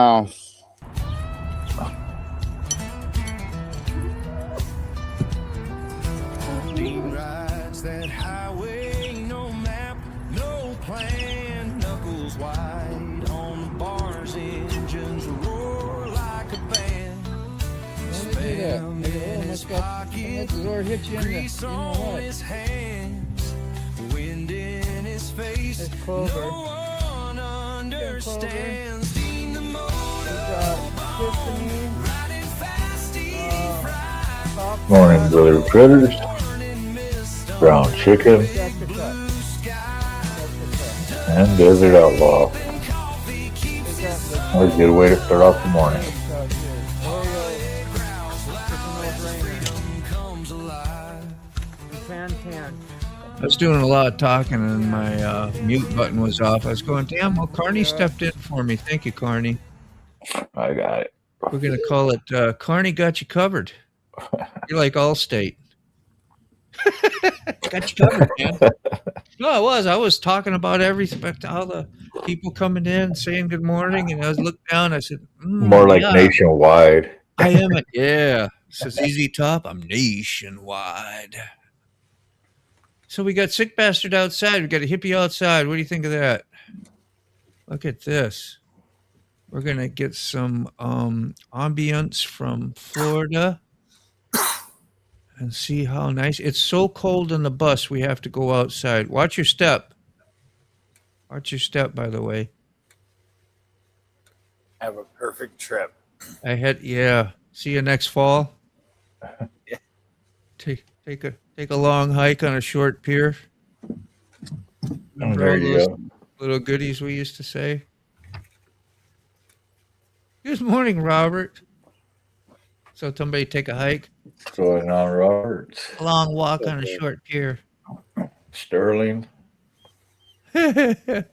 Oh. Rides that highway, no map, no plan, knuckles wide on the bars, engines roar like a band. Spam in his pocket, grease on his hands, wind in his face, no one understands. Seen the motorboat, riding fast, deep fried. Morning, brother critters. Brown chicken and desert outlaw. Always a good way to start off the morning. I was doing a lot of talking and my mute button was off. I was going, damn, well, Carney stepped in for me. Thank you, Carney. I got it. We're going to call it Carney Got You Covered. You're like Allstate. Got you covered, man. No, I was talking about everything, all the people coming in saying good morning, and I was looking down. I said, more like nationwide. I am it. Yeah. It says Easy Top. I'm nationwide. So we got Sick Bastard outside. We got a hippie outside. What do you think of that? Look at this. We're going to get some ambience from Florida. And see how nice. It's so cold in the bus, we have to go outside. Watch your step. Watch your step, by the way. Have a perfect trip. Yeah. See you next fall. Yeah. Take a long hike on a short pier. Remember There all you those go. little goodies we used to say? Good morning, Robert. So somebody take a hike? What's going on, Robert? A long walk on a short pier. Sterling. What's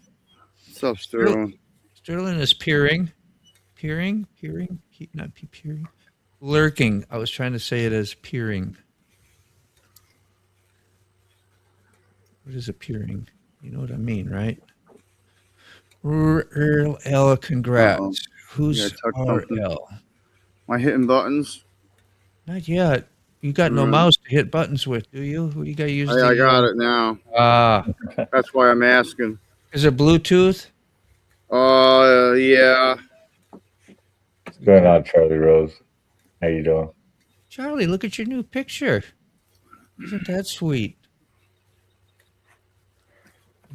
up, Sterling? Sterling is peering. Not peering. Lurking. I was trying to say it as peering. What is a peering? You know what I mean, right? RL, congrats. Uh-oh. Who's RL? Am I hitting buttons? Not yet. You got no mouse to hit buttons with, do you? What do you got to use? I got it now. That's why I'm asking. Is it Bluetooth? Yeah. What's going on, Charlie Rose? How you doing? Charlie, look at your new picture. Isn't that sweet?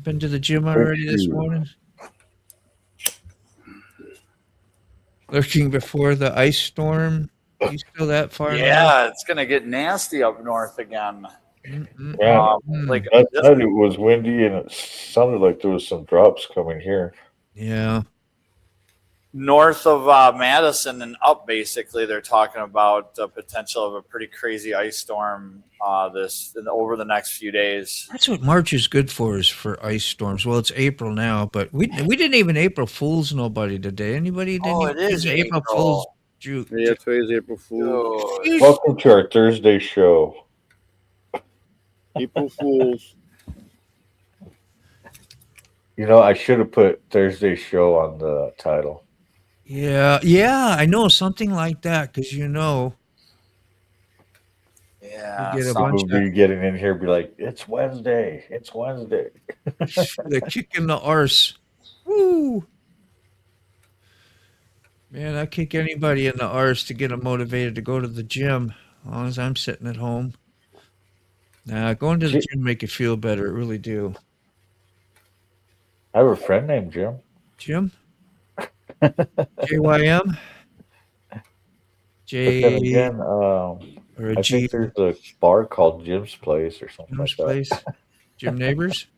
Been to the gym already this morning? Lurking before the ice storm. You still that far? Yeah, it's gonna get nasty up north again. Yeah, Like I thought it was windy and it sounded like there was some drops coming here. Yeah. north of Madison and up, basically, they're talking about the potential of a pretty crazy ice storm over the next few days. That's what March is good for, is for ice storms. Well, it's April now, but we didn't even April Fools nobody today. Anybody? Oh, it is April Fools. Yeah, today's April Fool's. Welcome to our Thursday show. April Fools. You know, I should have put Thursday show on the title. Yeah, I know, something like that, because Yeah, you get a Some bunch of you getting in here be like, it's Wednesday. It's Wednesday. they're kicking the arse. Woo! Man, I kick anybody in the arse to get them motivated to go to the gym, as long as I'm sitting at home. Nah, going to the gym make you feel better. It really do. I have a friend named Jim. Jim? JYM? But then again, or a I G think there's a bar called Jim's Place or something Jim's like Place? that. Jim Neighbors?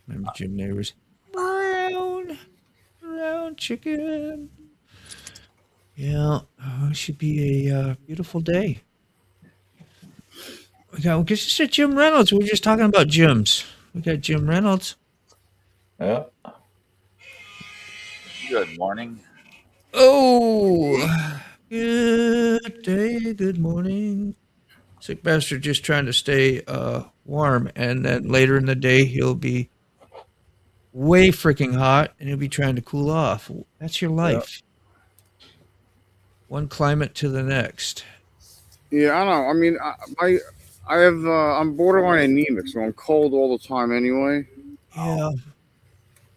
Remember Jim Neighbors? Brown chicken. Yeah, it should be a beautiful day. We got, because it's at Jim Reynolds. We were just talking about gyms. We got Jim Reynolds. Yeah. good morning. Oh, good day, good morning. Sick bastard just trying to stay warm, and then later in the day he'll be way freaking hot, and you'll be trying to cool off. That's your life. One climate to the next. Yeah, I know. I mean, I have I'm borderline anemic, so I'm cold all the time anyway. Yeah,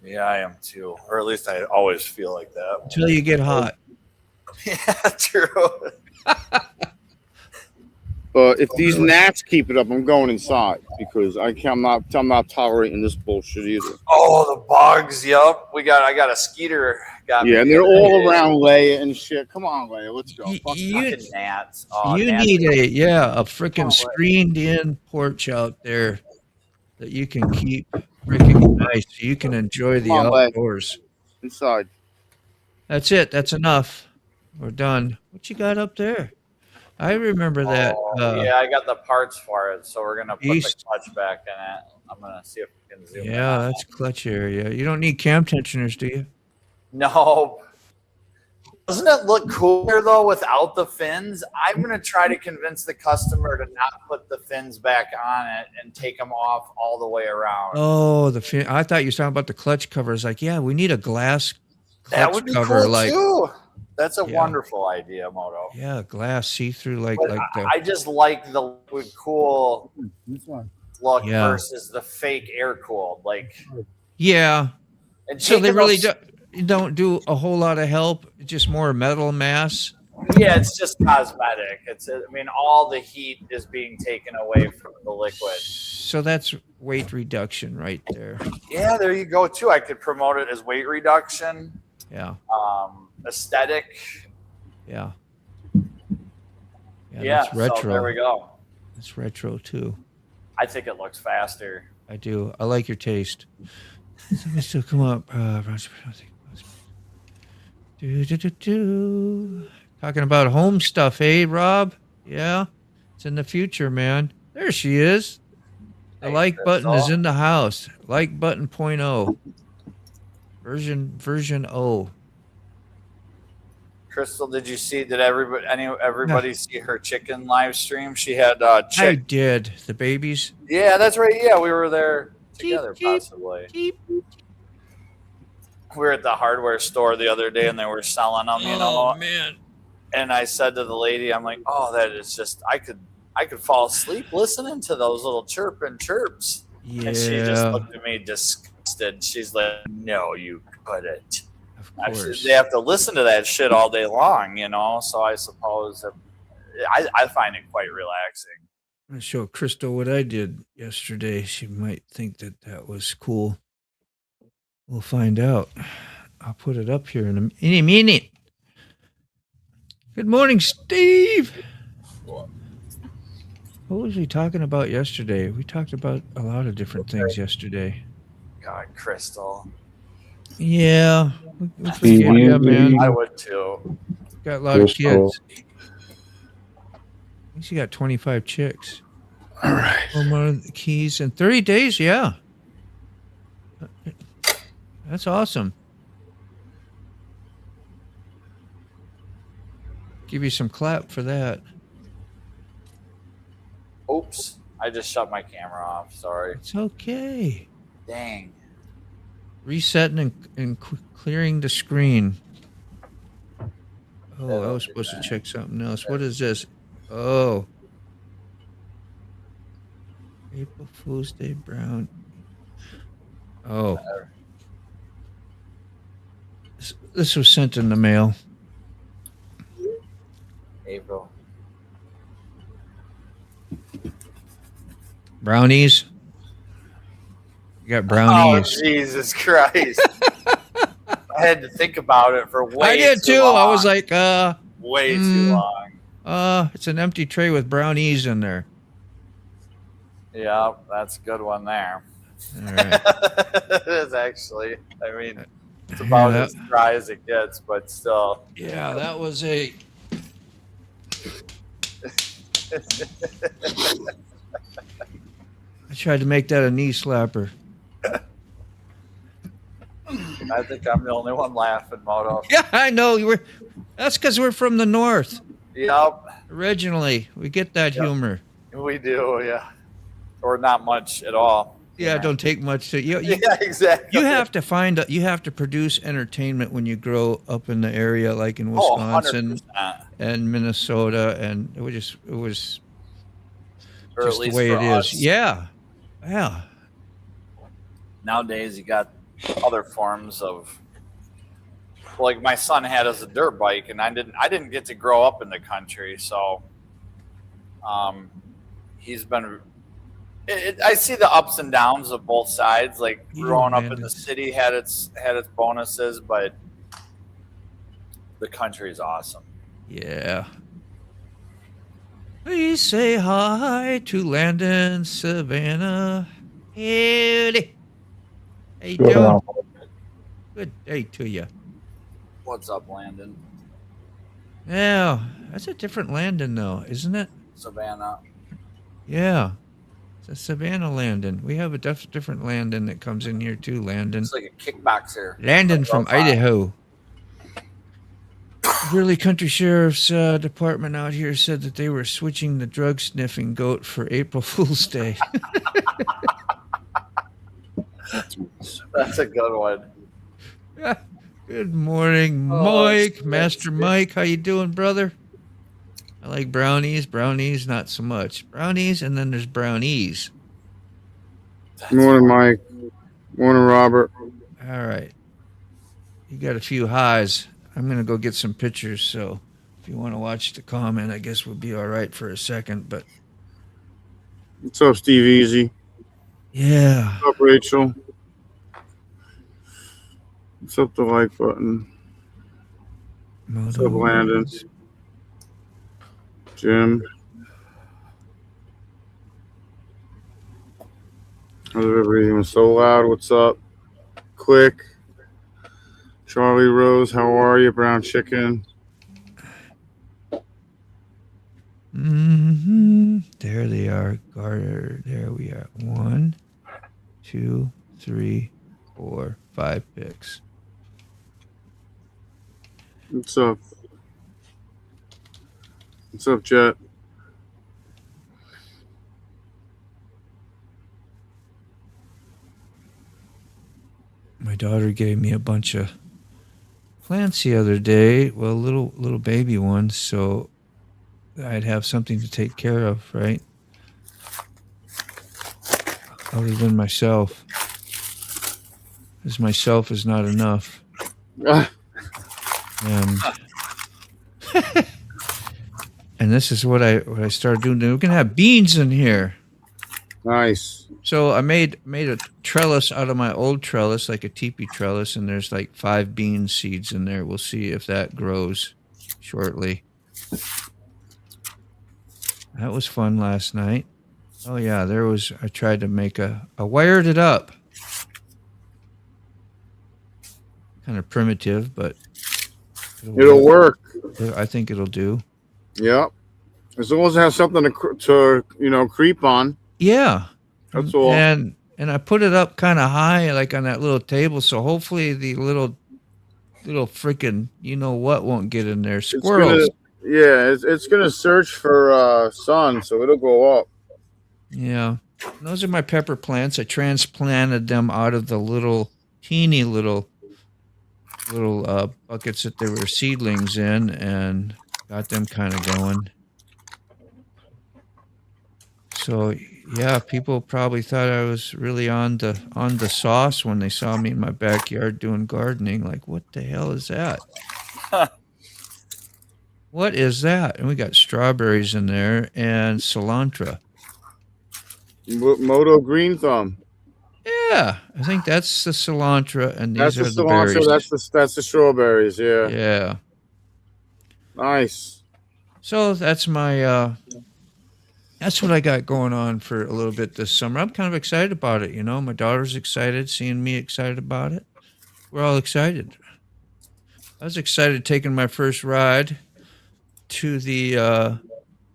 Yeah, I am too. Or at least I always feel like that. until you get hot. Yeah, true. But if these gnats keep it up, I'm going inside because I'm not tolerating this bullshit either. Oh, the bugs. Yup. I got a skeeter. Yeah, and they're all around Leia and shit. Come on, Leia, let's go. You Gnats. Oh, need a freaking screened in porch out there that you can keep freaking nice so you can enjoy the Come on, Leia. outdoors. Inside. That's it. That's enough. We're done. What you got up there? I remember that. Yeah, I got the parts for it, so we're gonna put East. the clutch back in it. I'm gonna see if we can zoom in. Yeah, that's clutch area. You don't need cam tensioners, do you? No. Doesn't it look cooler though without the fins? I'm gonna try to convince the customer to not put the fins back on it and take them off all the way around. Oh, I thought you were talking about the clutch covers. Like, yeah, we need a glass clutch That would be cover. cool Like, too. That's a Yeah. wonderful idea, Moto. yeah, glass see-through. Like But the. I just like the liquid cool look Yeah. versus the fake air cooled. Like, Yeah. and So they taking really those- don't do a whole lot of help. Just more metal mass. Yeah, it's just cosmetic. I mean, all the heat is being taken away from the liquid. So that's weight reduction right there. Yeah, there you go too. I could promote it as weight reduction, Yeah. aesthetic. Yeah. Yeah, That's retro. so there we go. It's retro too. I think it looks faster. I do. I like your taste. Somebody still come up. Talking about home stuff, eh, Rob? Yeah. It's in the future, man. There she is. The Hey, like button is Crystal. in the house. Like button 0.0. Version O. Crystal, did you see? Did everybody see her chicken live stream? She had I chick. did. The babies. Yeah, that's right. Yeah, we were there together, Cheep, possibly. cheep. We were at the hardware store the other day, and they were selling them. You Oh, know, man. and I said to the lady, I'm like, "Oh, that is just I could fall asleep listening to those little chirps." Yeah. And she just looked at me disgusted. She's like, "No, you couldn't." Of Actually, course. they have to listen to that shit all day long, you know. So I suppose I find it quite relaxing. I'm going to show Crystal what I did yesterday. She might think that was cool. We'll find out. I'll put it up here in a minute. Good morning, Steve. What was we talking about yesterday? We talked about a lot of different things yesterday. God, Crystal, Yeah. We forget, yeah, man. I would too. Got a lot of Crystal. kids. I think she got 25 chicks. All right. One of the keys in 30 days, yeah. That's awesome. Give you some clap for that. Oops, I just shut my camera off. Sorry. It's okay. Dang. Resetting and clearing the screen. Oh, I was supposed to check something else. What is this? Oh. April Fool's Day Brown. Oh. This was sent in the mail. April. Brownies. You got Oh, brownies. Jesus Christ. I had to think about it for way I did too too. long. I was like, way too long. it's an empty tray with brownies in there. Yeah, that's a good one there. All right. It is actually. I mean, it's about Yeah, as dry as it gets, but still. Yeah, that was a. I tried to make that a knee slapper. I think I'm the only one laughing, Moto. Yeah, I know you were. That's because we're from the north. Yep, Originally, we get that humor. we do, yeah. Or not much at all. Yeah, don't take much to you. Yeah, exactly. You have to you have to produce entertainment when you grow up in the area, like in Oh, Wisconsin 100%. and Minnesota, and it was Or just at the least way for it is. us. Yeah, yeah. Nowadays, you got other forms of. Like my son had us a dirt bike, and I didn't get to grow up in the country, so he's been. I see the ups and downs of both sides. Like You growing know, up man, in the city had its bonuses, but the country is awesome. Yeah. Please say hi to Landon Savannah. Howdy. How you doing? Good day to you. What's up, Landon? Yeah, that's a different Landon, though, isn't it? Savannah. Yeah. It's a Savannah Landon. We have a different Landon that comes in here, too, Landon. It's like a kickboxer. Landon from Idaho. Burley Country Sheriff's Department out here said that they were switching the drug sniffing goat for April Fool's Day. That's a good one. Good morning, Mike. Master Mike. How you doing, brother? I like brownies. Brownies, not so much. Brownies, and then there's brownies. Morning, Mike. Morning, Robert. All right. You got a few highs. I'm going to go get some pictures, so if you want to watch the comment, I guess we'll be all right for a second. But What's up, Steve Easy? yeah. What's up, Rachel? What's up, the like button? What's up, Landon? Jim? How's everybody doing? So loud. What's up? Click. Charlie Rose, how are you? Brown Chicken. There they are. Garter. There we are. 1, 2, 3, 4, 5 picks. What's up? What's up, Jet? My daughter gave me a bunch of plants the other day. Well, little baby ones, so I'd have something to take care of, right? Other than myself. Because myself is not enough. And and this is what I started doing. We're gonna have beans in here. Nice. So I made a trellis out of my old trellis, like a teepee trellis, and there's like 5 bean seeds in there. We'll see if that grows shortly. That was fun last night. Oh yeah, I tried to make I wired it up. Kind of primitive, but It'll work. I think it'll do. Yep. As long as it has something to creep on. Yeah. That's all. And I put it up kind of high, like on that little table, so hopefully the little freaking what won't get in there. Squirrels. It's gonna search for sun, so it'll go up. Yeah. And those are my pepper plants. I transplanted them out of the teeny little buckets that there were seedlings in, and got them kind of going. So yeah, people probably thought I was really on the sauce when they saw me in my backyard doing gardening. Like, what the hell is that? What is that? And we got strawberries in there and cilantro. Moto Green Thumb. Yeah, I think that's the cilantro, and That's these the are the cilantro. berries. That's the strawberries. Yeah. Yeah. Nice. So that's my that's what I got going on for a little bit this summer. I'm kind of excited about it. My daughter's excited, seeing me excited about it. We're all excited. I was excited taking my first ride to the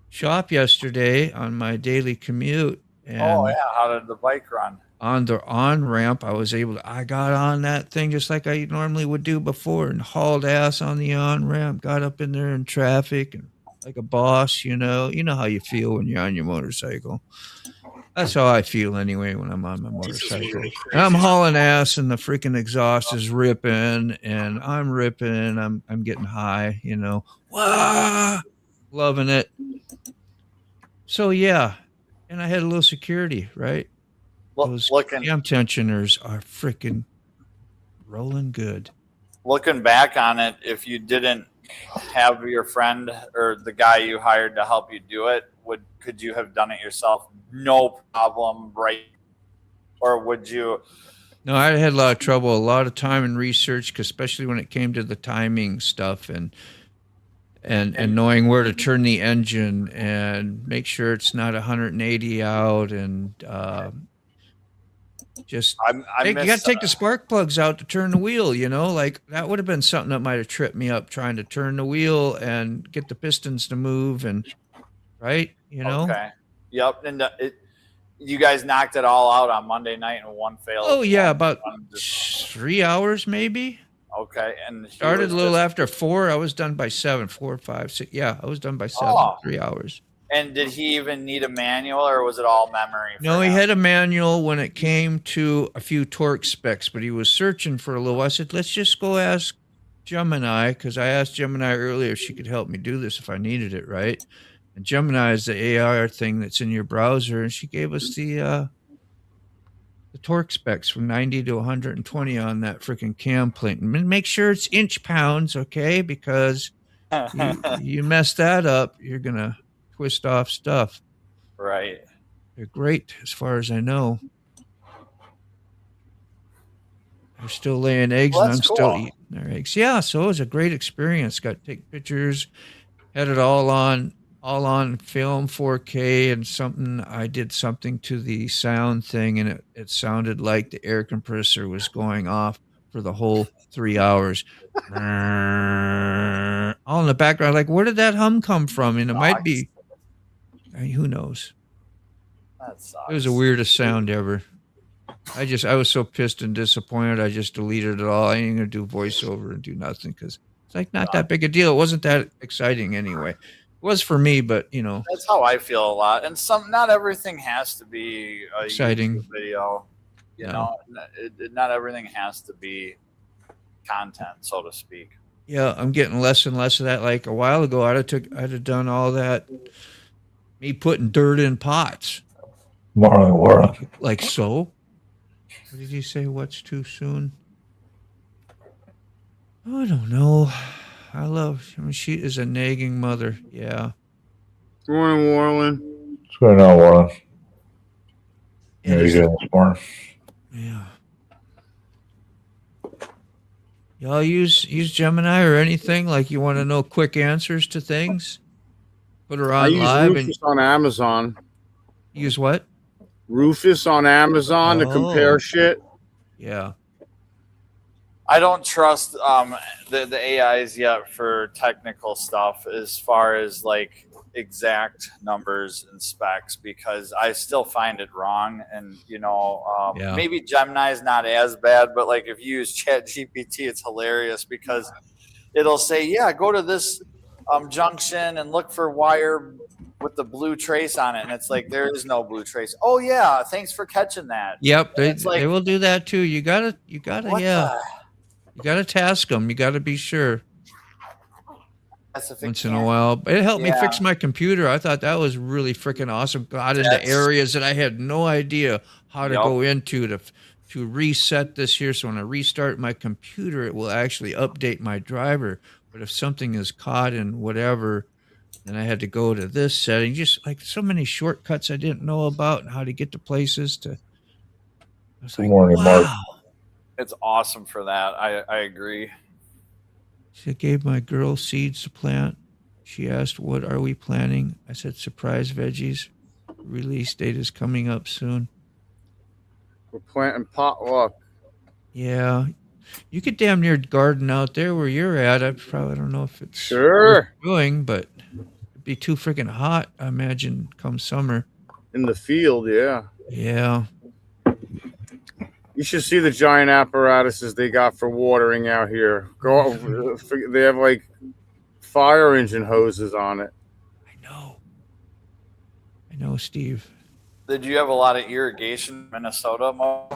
shop yesterday on my daily commute. And how did the bike run? On the on-ramp, I got on that thing just like I normally would do before and hauled ass on the on-ramp, got up in there in traffic and like a boss, you know how you feel when you're on your motorcycle. That's how I feel anyway when I'm on my motorcycle. And I'm hauling ass and the freaking exhaust is ripping and I'm ripping. I'm getting high, you know. Wah! Loving it. So yeah. And I had a little security, right? Those cam tensioners are freaking rolling good. Looking back on it, if you didn't have your friend or the guy you hired to help you do it, could you have done it yourself? No problem, right? Or would you? No, I had a lot of trouble, a lot of time and research, especially when it came to the timing stuff and knowing where to turn the engine and make sure it's not 180 out and just you got to take the spark plugs out to turn the wheel, you know, like that would have been something that might have tripped me up trying to turn the wheel and get the pistons to move and right, you know. Okay. Yep. And you guys knocked it all out on Monday night in one fail. Oh yeah, about 3 hours maybe. Okay. And started a little after 4. I was done by 7, 4, 5, 6. Yeah, I was done by 7, 3 hours. And did he even need a manual or was it all memory? No, he had a manual when it came to a few torque specs, but he was searching for a little. I said, let's just go ask Gemini, because I asked Gemini earlier if she could help me do this if I needed it, right? And Gemini is the AI thing that's in your browser, and she gave us the torque specs from 90 to 120 on that freaking cam plate. And make sure it's inch pounds, okay? Because you mess that up, you're going to twist off stuff. Right. They're great as far as I know. They're still laying eggs and I'm still eating their eggs. Yeah, so it was a great experience. Got to take pictures, had it all on film 4K and something. I did something to the sound thing and it sounded like the air compressor was going off for the whole 3 hours. All in the background, like, where did that hum come from? And it might be, who knows? That sucks. It was the weirdest sound ever. I was so pissed and disappointed. I just deleted it all. I ain't gonna do voiceover and do nothing because it's like not that big a deal. It wasn't that exciting anyway. It was for me, but you know. That's how I feel a lot. And not everything has to be a exciting YouTube video. You know, not everything has to be content, so to speak. Yeah, I'm getting less and less of that. Like a while ago, I'd have done all that. Me putting dirt in pots. Like so. What did you say? What's too soon? Oh, I don't know. She is a nagging mother. Yeah. Good morning, Warlin. What's going on, Warlin? There you go this morning. Yeah. Y'all use Gemini or anything? Like you want to know quick answers to things? Put her on live. Rufus on Amazon. Use what? Rufus on Amazon to compare shit. Yeah. I don't trust the AIs yet for technical stuff as far as like exact numbers and specs because I still find it wrong. And, you know, maybe Gemini is not as bad, but like if you use ChatGPT, it's hilarious because it'll say, yeah, go to this junction and look for wire with the blue trace on it. And it's like, there is no blue trace. Oh yeah. Thanks for catching that. Yep. They will do that too. You gotta, you gotta task them. You gotta be sure. Once in a while. It helped me fix my computer. I thought that was really freaking awesome. Got into areas that I had no idea how to go into to reset this here. So when I restart my computer, it will actually update my driver. But if something is caught in whatever, then I had to go to this setting. Just like so many shortcuts I didn't know about and how to get to places to. I was like, wow. It's awesome for that. I agree. She gave my girl seeds to plant. She asked, what are we planting? I said, surprise veggies. Release date is coming up soon. We're planting potluck. Yeah. You could damn near garden out there where you're at. I don't know if it's worth doing, but it'd be too freaking hot, I imagine, come summer. In the field, yeah. Yeah. You should see the giant apparatuses they got for watering out here. They have like fire engine hoses on it. I know, Steve. Did you have a lot of irrigation in Minnesota, Mo?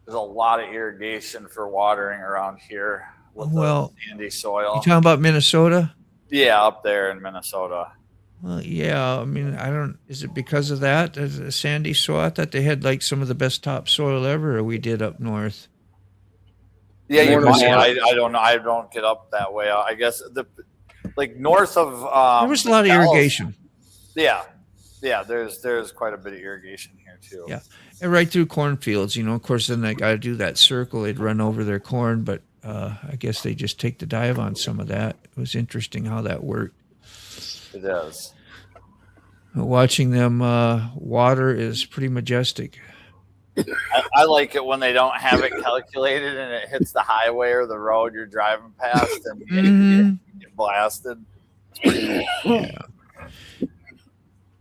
There's a lot of irrigation for watering around here with the sandy soil. You talking about Minnesota? Yeah, up there in Minnesota. Well, yeah. I mean, is it because of that, the sandy soil? I thought they had like some of the best topsoil ever we did up north. Yeah, you More might. than- I don't know. I don't get up that way. I guess like north of There was a lot of irrigation. Yeah. There's quite a bit of irrigation here too. Yeah. And right through cornfields, of course, then they got to do that circle. They'd run over their corn, but I guess they just take the dive on some of that. It was interesting how that worked. It is. Watching them water is pretty majestic. I like it when they don't have it calculated and it hits the highway or the road you're driving past and you get blasted.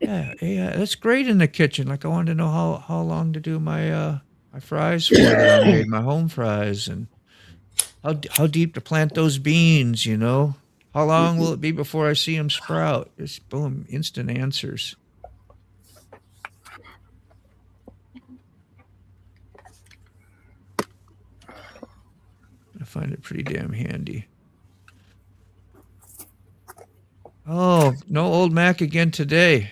Yeah, that's great in the kitchen. Like, I wanted to know how long to do my my fries for that I made, my home fries, and how deep to plant those beans. How long will it be before I see them sprout? Just boom, instant answers. I find it pretty damn handy. Oh, no old Mac again today.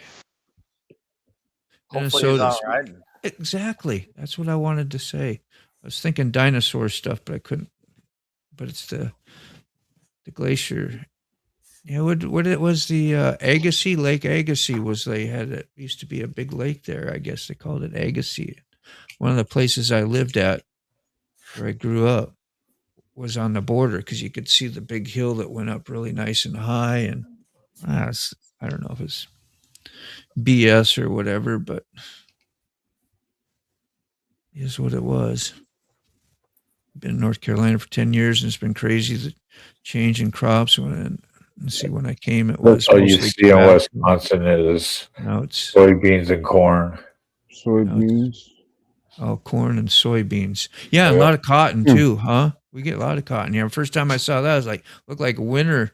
Hopefully he's all right. Exactly. That's what I wanted to say. I was thinking dinosaur stuff, but I couldn't. But it's the glacier. Yeah, what it was, the Agassiz, Lake Agassiz used to be a big lake there. I guess they called it Agassiz. One of the places I lived at where I grew up was on the border because you could see the big hill that went up really nice and high. And I don't know if it's BS or whatever, but is what it was. Been in North Carolina for 10 years, and it's been crazy, the change in crops. When I came, it was That's all you mostly see in tobacco. Wisconsin is Now it's soybeans and corn. Soybeans. corn and soybeans. Yeah, and a lot of cotton too, huh? We get a lot of cotton here. First time I saw that, I was like, looked like winter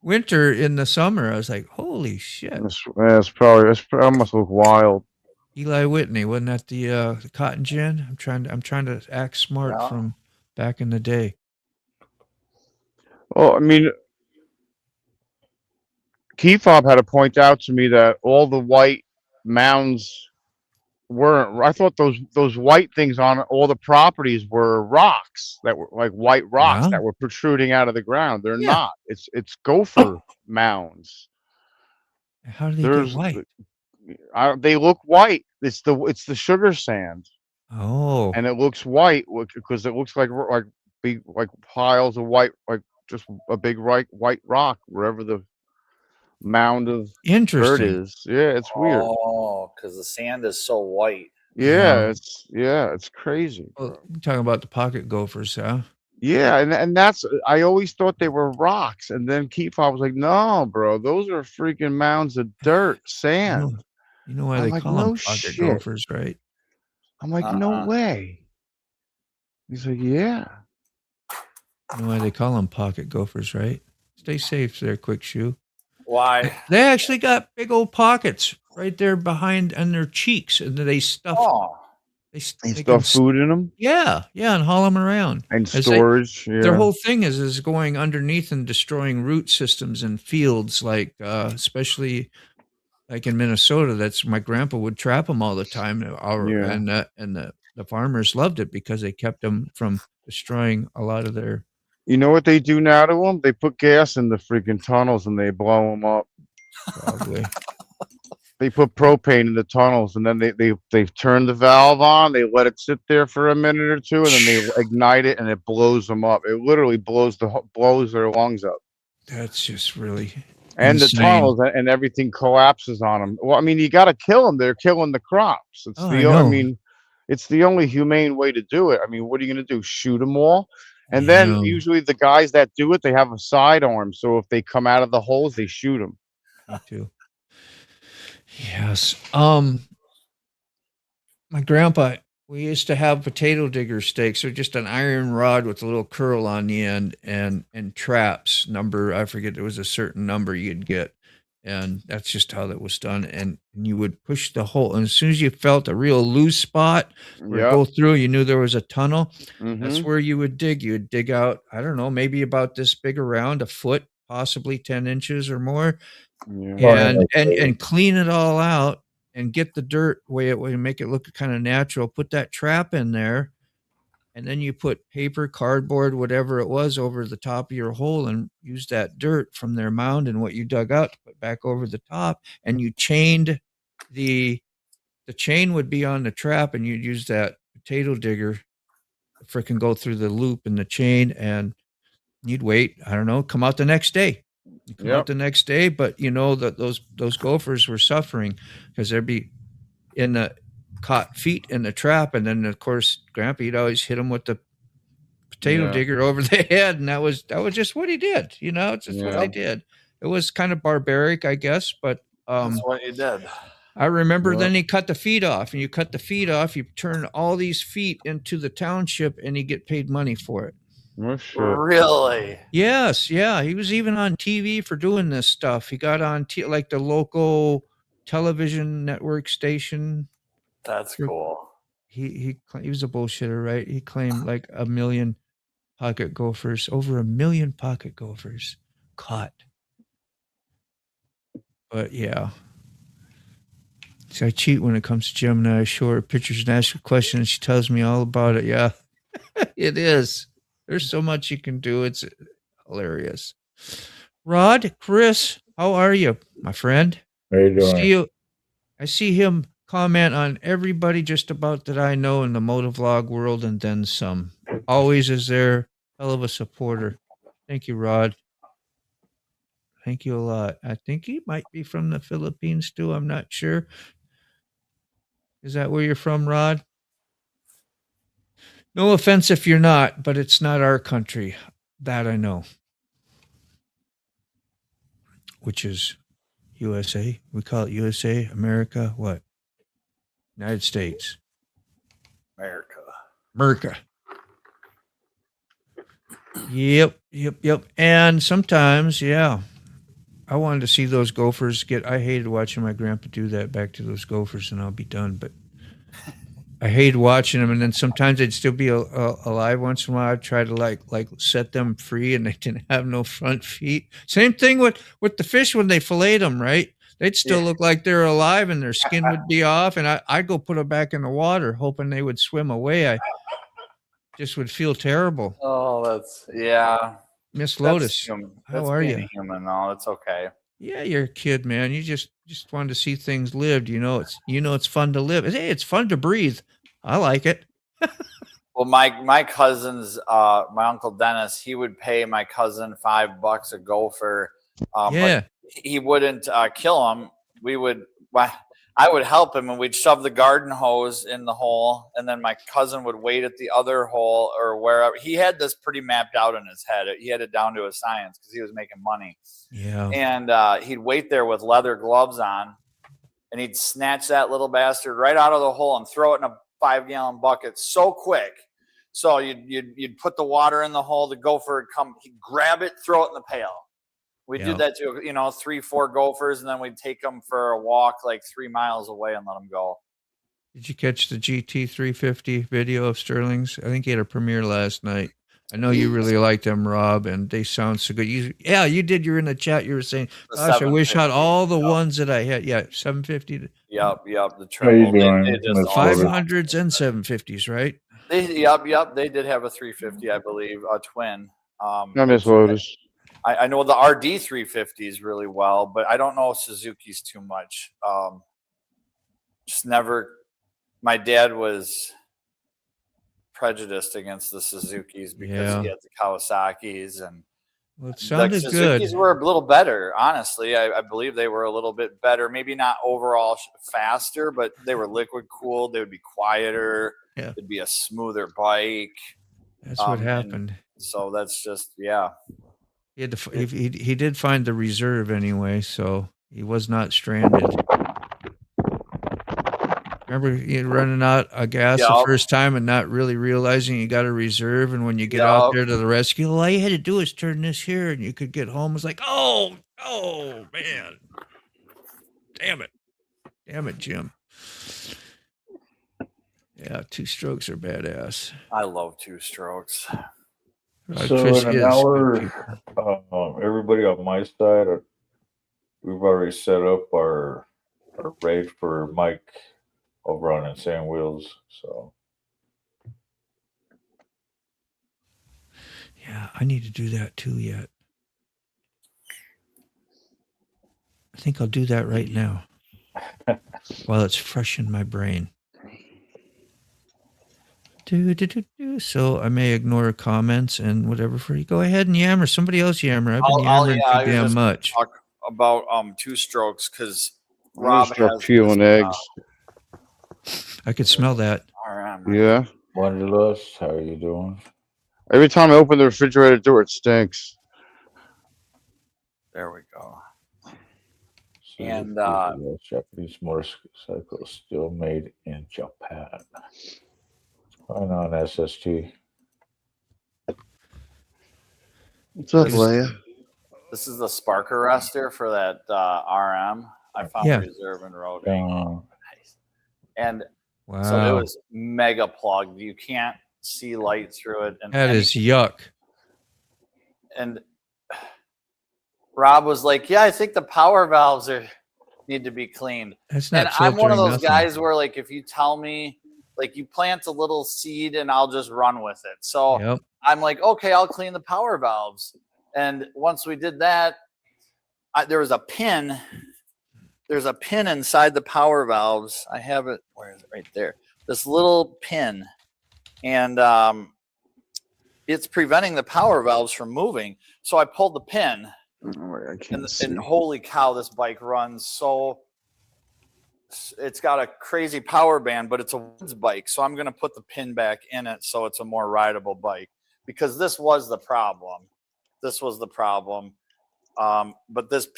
in the summer. I was like, holy shit. That's probably that must look wild. Eli Whitney, wasn't that the cotton gin? I'm trying to act smart from back in the day. Well, I mean, Keyfob had to point out to me that all the white mounds weren't. I thought those white things on all the properties were rocks that were like white rocks that were protruding out of the ground. They're not. It's gopher mounds. How do they get white? They look white. It's the sugar sand. Oh, and it looks white because it looks like big piles of white, like just a big white rock wherever the mound of dirt interesting. is. Yeah, it's weird. Oh, because the sand is so white. Yeah, it's crazy. Well, you're talking about the pocket gophers, huh? Yeah, and that's I always thought they were rocks, and then Keyfob was like, "No, bro, those are freaking mounds of dirt, sand." You know why I'm they like, call "No them pocket shit." gophers, right? I'm like, "No way." He's like, "Yeah." You know why they call them pocket gophers, right? Stay safe there, Quick Shoe. Why? They actually got big old pockets right there behind on their cheeks, and they stuff. They stuff food in them. Yeah, and haul them around. And storage. Their whole thing is going underneath and destroying root systems in fields, like especially like in Minnesota. That's my grandpa would trap them all the time, and the farmers loved it because they kept them from destroying a lot of their. You know what they do now to them? They put gas in the freaking tunnels and they blow them up. Probably. They put propane in the tunnels and then they turn the valve on. They let it sit there for a minute or two, and then they ignite it and it blows them up. It literally blows their lungs up. That's just really. And insane. the tunnels and everything collapses on them. Well, I mean, you got to kill them. They're killing the crops. It's the only humane way to do it. I mean, what are you going to do? Shoot them all? And then usually the guys that do it, they have a sidearm. So if they come out of the holes, they shoot them. Me too. Yes. My grandpa, We used to have potato digger stakes. They're just an iron rod with a little curl on the end and traps. Number, I forget, there was a certain number you'd get. And that's just how that was done. And you would push the hole. And as soon as you felt a real loose spot where Yep. go through, you knew there was a tunnel. Mhm. That's where you would dig. You would dig out, I don't know, maybe about this big around, a foot, possibly 10 inches or more. Yeah. And clean it all out and get the dirt way it would make it look kind of natural. Put that trap in there, and then you put paper, cardboard, whatever it was, over the top of your hole, and use that dirt from their mound and what you dug out to put back over the top. And you chained the chain would be on the trap, and you'd use that potato digger to frickin' go through the loop in the chain, and you'd wait. I don't know, come out the next day. You come out the next day, but you know that those gophers were suffering because there'd be in the caught feet in the trap, and then of course Grampy'd always hit them with the potato digger over the head, and that was just what he did. You know, it's just what they did. It was kind of barbaric, I guess, but That's what you did. I remember then he cut the feet off, and you cut the feet off, you turn all these feet into the township, and you get paid money for it. Oh, shit. Really? Yes, yeah. He was even on TV for doing this stuff. He got on like the local television network station. That's cool. He was a bullshitter, right? He claimed like 1 million pocket gophers, over 1 million pocket gophers caught. But yeah. See, I cheat when it comes to Gemini. I show her pictures and ask her questions, and she tells me all about it. Yeah, it is. There's so much you can do. It's hilarious. Rod, Chris, how are you, my friend? How you doing? I see him comment on everybody just about that I know in the motovlog world and then some. Always is there. Hell of a supporter. Thank you, Rod. Thank you a lot. I think he might be from the Philippines too. I'm not sure. Is that where you're from, Rod? No offense if you're not, but it's not our country. That I know. Which is USA. We call it USA, America, what? United States. America. Yep. And sometimes, yeah, I wanted to see those gophers I hated watching my grandpa do that back to those gophers, and I'll be done. But I hated watching them, and then sometimes they'd still be alive once in a while. I'd try to like set them free, and they didn't have no front feet. Same thing with the fish when they filleted them, right? They'd still look like they're alive, and their skin would be off, and I'd go put them back in the water, hoping they would swim away. I just would feel terrible. Oh, Miss Lotus, how are you? Human, though. It's okay. Yeah, you're a kid, man. You just wanted to see things lived. It's fun to live. Hey, it's fun to breathe. I like it. Well, my cousins, my uncle Dennis, he would pay my cousin $5 a gopher. But he wouldn't kill him. I would help him, and we'd shove the garden hose in the hole, and then my cousin would wait at the other hole or wherever. He had this pretty mapped out in his head. He had it down to a science because he was making money. Yeah. And he'd wait there with leather gloves on, and he'd snatch that little bastard right out of the hole and throw it in a 5-gallon bucket so quick. So you'd put the water in the hole, the gopher would come, he'd grab it, throw it in the pail. We'd do that to 3-4 gophers, and then we'd take them for a walk like 3 miles away and let them go. Did you catch the GT350 video of Sterling's? I think he had a premiere last night. I know you really like them, Rob, and they sound so good. You did. You're in the chat. You were saying, "Gosh, I wish I had all the ones that I had." Yeah, 750. Yep. The How you doing? the 500s and 750s, right? They did have a 350, I believe, a twin. I miss Lotus. I know the RD 350s really well, but I don't know Suzuki's too much. Just never. My dad was prejudiced against the Suzuki's because he had the Kawasaki's, and it sounded the good. Suzuki's were a little better, honestly. I believe they were a little bit better. Maybe not overall faster, but they were liquid cooled. They would be quieter. Yeah. It'd be a smoother bike. That's what happened. So that's just He had to. He did find the reserve anyway, so he was not stranded. Remember you running out of gas the Yup. first time and not really realizing you got a reserve, and when you get Yup. out there to the rescue, all you had to do is turn this here, and you could get home. It's like, oh man, damn it, Jim. Yeah, 2-strokes are badass. I love 2-strokes. So Chris in an is hour, everybody on my side, we've already set up our raid for Mike over on Insane Wheels. So Yeah, I need to do that too yet. I think I'll do that right now while it's fresh in my brain. So I may ignore comments and whatever for you. Go ahead and yammer. Somebody else yammer. I've been yammering I too was damn just much. talk about 2-strokes because I'm gonna Rob start has peeling this, eggs. I could smell that. RM. Yeah. Wanderlust, how are you doing? Every time I open the refrigerator door, it stinks. There we go. So And, Japanese motorcycles still made in Japan. Going on SST. What's up, This- Leia? This is the spark arrestor for that RM. I found Yeah. reserve and roading. Nice. And Wow. so it was mega plugged. You can't see light through it. And That is yuck. And Rob was like, "Yeah, I think the power valves need to be cleaned." That's not And I'm one of filtering those nothing. guys where, like, if you tell me, like, you plant a little seed and I'll just run with it. So Yep. I'm like, okay, I'll clean the power valves. And once we did that, there was a pin. There's a pin inside the power valves. I have it. Where is it? Right there. This little pin, and it's preventing the power valves from moving. So I pulled the pin, I can't see. and holy cow, this bike runs so. It's got a crazy power band, but it's a woods bike. So I'm going to put the pin back in it so it's a more rideable bike, because this was the problem. This was the problem. But this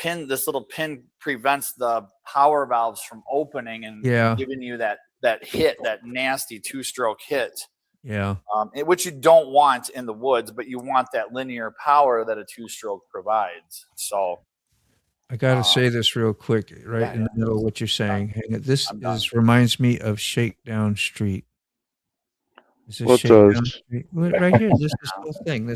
little pin prevents the power valves from opening and giving you that hit, that nasty 2-stroke hit. Yeah. Which you don't want in the woods, but you want that linear power that a 2-stroke provides. So I got to say this real quick, right in the middle of what you're saying. Hang it. This reminds me of Shakedown Street. Is this What Shakedown does? Street? Right here. This whole thing.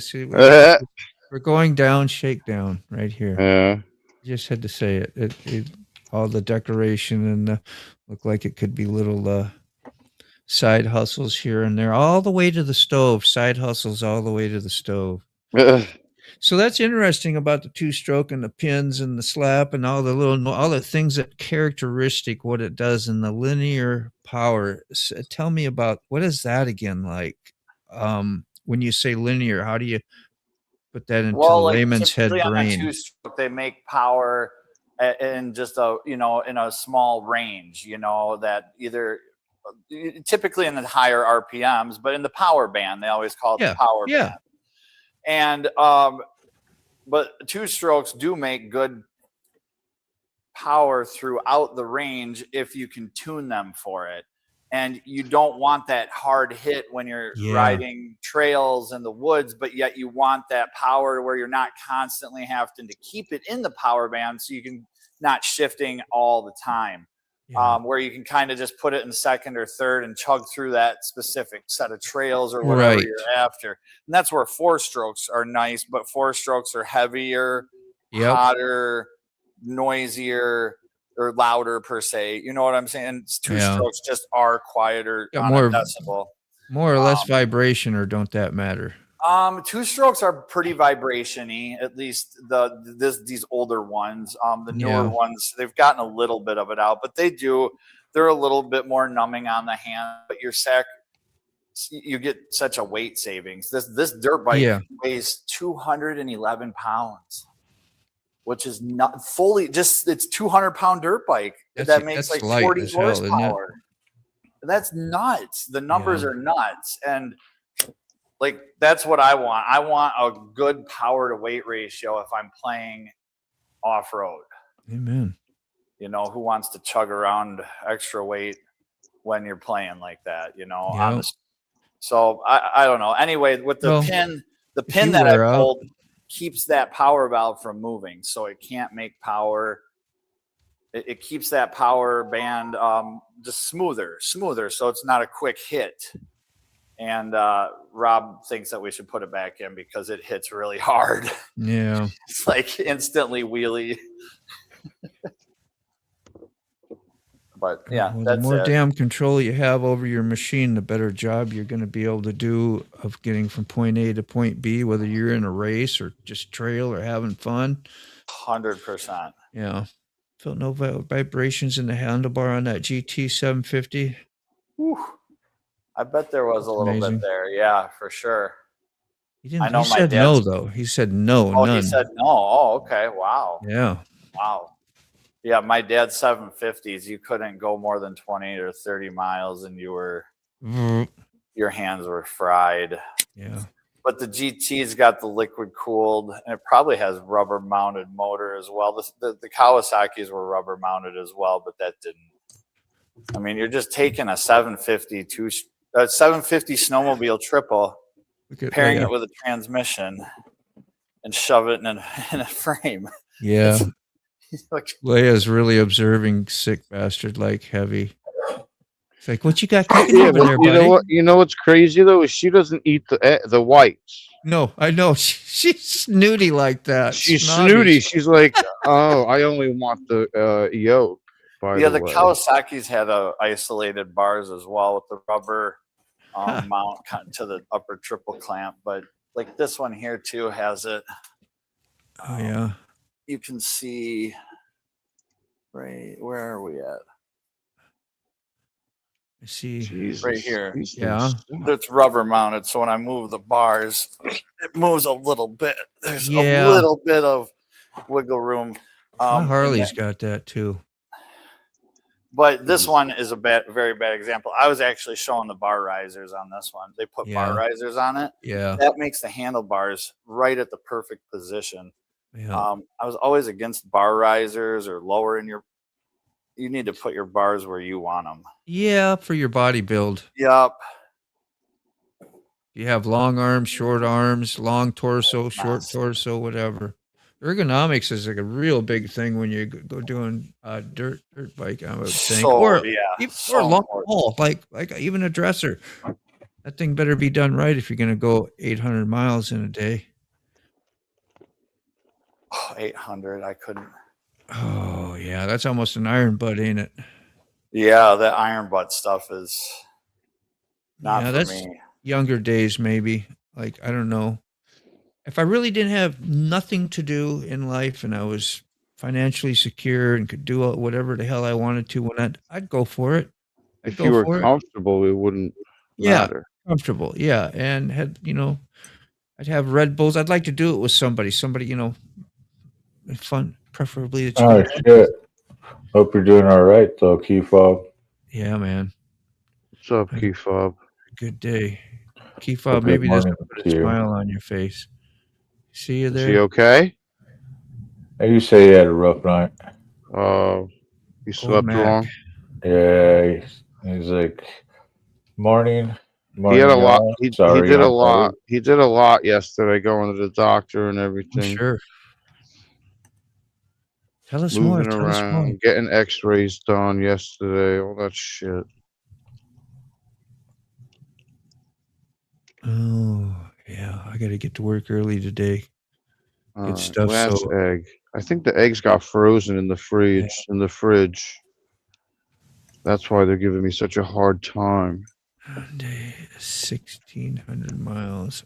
We're going down Shakedown right here. Yeah. Just had to say it. All the decoration and look like it could be little side hustles here and there, all the way to the stove. Side hustles all the way to the stove. So that's interesting about the 2-stroke and the pins and the slap and all the things that characteristic what it does in the linear power. Tell me about what is that again like? When you say linear, how do you put that into layman's head brain? On a 2-stroke, they make power in just in a small range. That either typically in the higher RPMs, but in the power band, they always call it the power band. And but 2-strokes do make good power throughout the range if you can tune them for it. And you don't want that hard hit when you're riding trails in the woods, but yet you want that power where you're not constantly having to keep it in the power band, so you can not shifting all the time. Where you can kind of just put it in second or third and chug through that specific set of trails or whatever you're after. And that's where 4-strokes are nice, but 4-strokes are heavier, hotter, noisier, or louder per se. You know what I'm saying? 2-strokes just are quieter on a decibel. More or less vibration, or don't that matter? 2-strokes are pretty vibration-y, at least these older ones. The newer ones, they've gotten a little bit of it out, but they're a little bit more numbing on the hand. But you get such a weight savings. This dirt bike weighs 211 pounds, which is not fully it's 200-pound dirt bike. That makes like 40 horsepower. That's nuts. The numbers are nuts. And like, that's what I want. I want a good power to weight ratio if I'm playing off-road. Amen. Who wants to chug around extra weight when you're playing like that, you know. Yeah. So I don't know. Anyway, with the Well, pin if you that I wear out- pulled keeps that power valve from moving, so it can't make power. It keeps that power band just smoother, so it's not a quick hit. And Rob thinks that we should put it back in because it hits really hard. Yeah. It's like instantly wheelie. But yeah, Well, the that's more it. damn control you have over your machine, the better job you're going to be able to do of getting from point A to point B, whether you're in a race or just trail or having fun. 100%. Yeah. Felt no vibrations in the handlebar on that GT 750. Whew. I bet there was a little Amazing. bit there. Yeah, for sure. He didn't. I know He my said no, dad's- though. He said no, Oh, none. he said no. Oh, okay. Wow. Yeah. Wow. Yeah, my dad's 750s. You couldn't go more than 20 or 30 miles, and your hands were fried. Yeah. But the GT's got the liquid cooled, and it probably has rubber mounted motor as well. The Kawasaki's were rubber mounted as well, but that didn't. I mean, you're just taking a 750 snowmobile triple, pairing it with a transmission, and shove it in a frame. Yeah. Like, Leia's really observing sick bastard like heavy. It's like, what you got cooking Yeah, over but there, you buddy? know what? You know what's crazy though is she doesn't eat the whites. No, I know. She's snooty like that. She's Snotty. snooty. She's like, oh, I only want the yolk. By yeah, the the way. Kawasaki's had isolated bars as well with the rubber mount to the upper triple clamp, but like this one here too has it. Oh yeah. You can see right where are we at? I see. Jesus, Right here. these Yeah. things- It's rubber mounted, so when I move the bars, it moves a little bit. There's Yeah. a little bit of wiggle room. My and Harley's then- got that too. But this one is a very bad example. I was actually showing the bar risers on this one. They put bar Yeah. risers on it. Yeah. That makes the handlebars right at the perfect position. Yeah. I was always against bar risers or lowering your. You need to put your bars where you want them. Yeah, for your body build. Yup. You have long arms, long torso, short Nice. torso, whatever. Ergonomics is like a real big thing when you go doing dirt bike, I would think. So Or yeah, even so or long important. haul, like even a dresser. That thing better be done right if you're going to go 800 miles in a day. Oh, 800. I couldn't. Oh yeah, that's almost an iron butt, ain't it? Yeah, that iron butt stuff is not Yeah, for that's me. younger days, maybe. Like I don't know. If I really didn't have nothing to do in life and I was financially secure and could do whatever the hell I wanted to, I'd go for it. If you were comfortable, it wouldn't matter. Comfortable, yeah, and had I'd have Red Bulls. I'd like to do it with somebody, fun, preferably. That you Oh can- shit! Hope you're doing all right though, Key Fob. Yeah, man. What's up, Key Fob? Good day, Key Fob. Good Maybe this morning will put to a you. smile on your face. See you Is there. he okay? Hey, you say you had a rough night. He slept Mac. wrong. Yeah, he's like morning. He had a lot. y'all. He Sorry, did a I'm lot. late. He did a lot yesterday, going to the doctor and I'm everything. sure. Tell us more. Moving Tell us more. around, getting X-rays done yesterday. All that shit. Oh yeah, I got to get to work early today. Good stuff. Last So egg. I think the eggs got frozen in the fridge. In the fridge. That's why they're giving me such a hard time. Monday, 1,600 miles.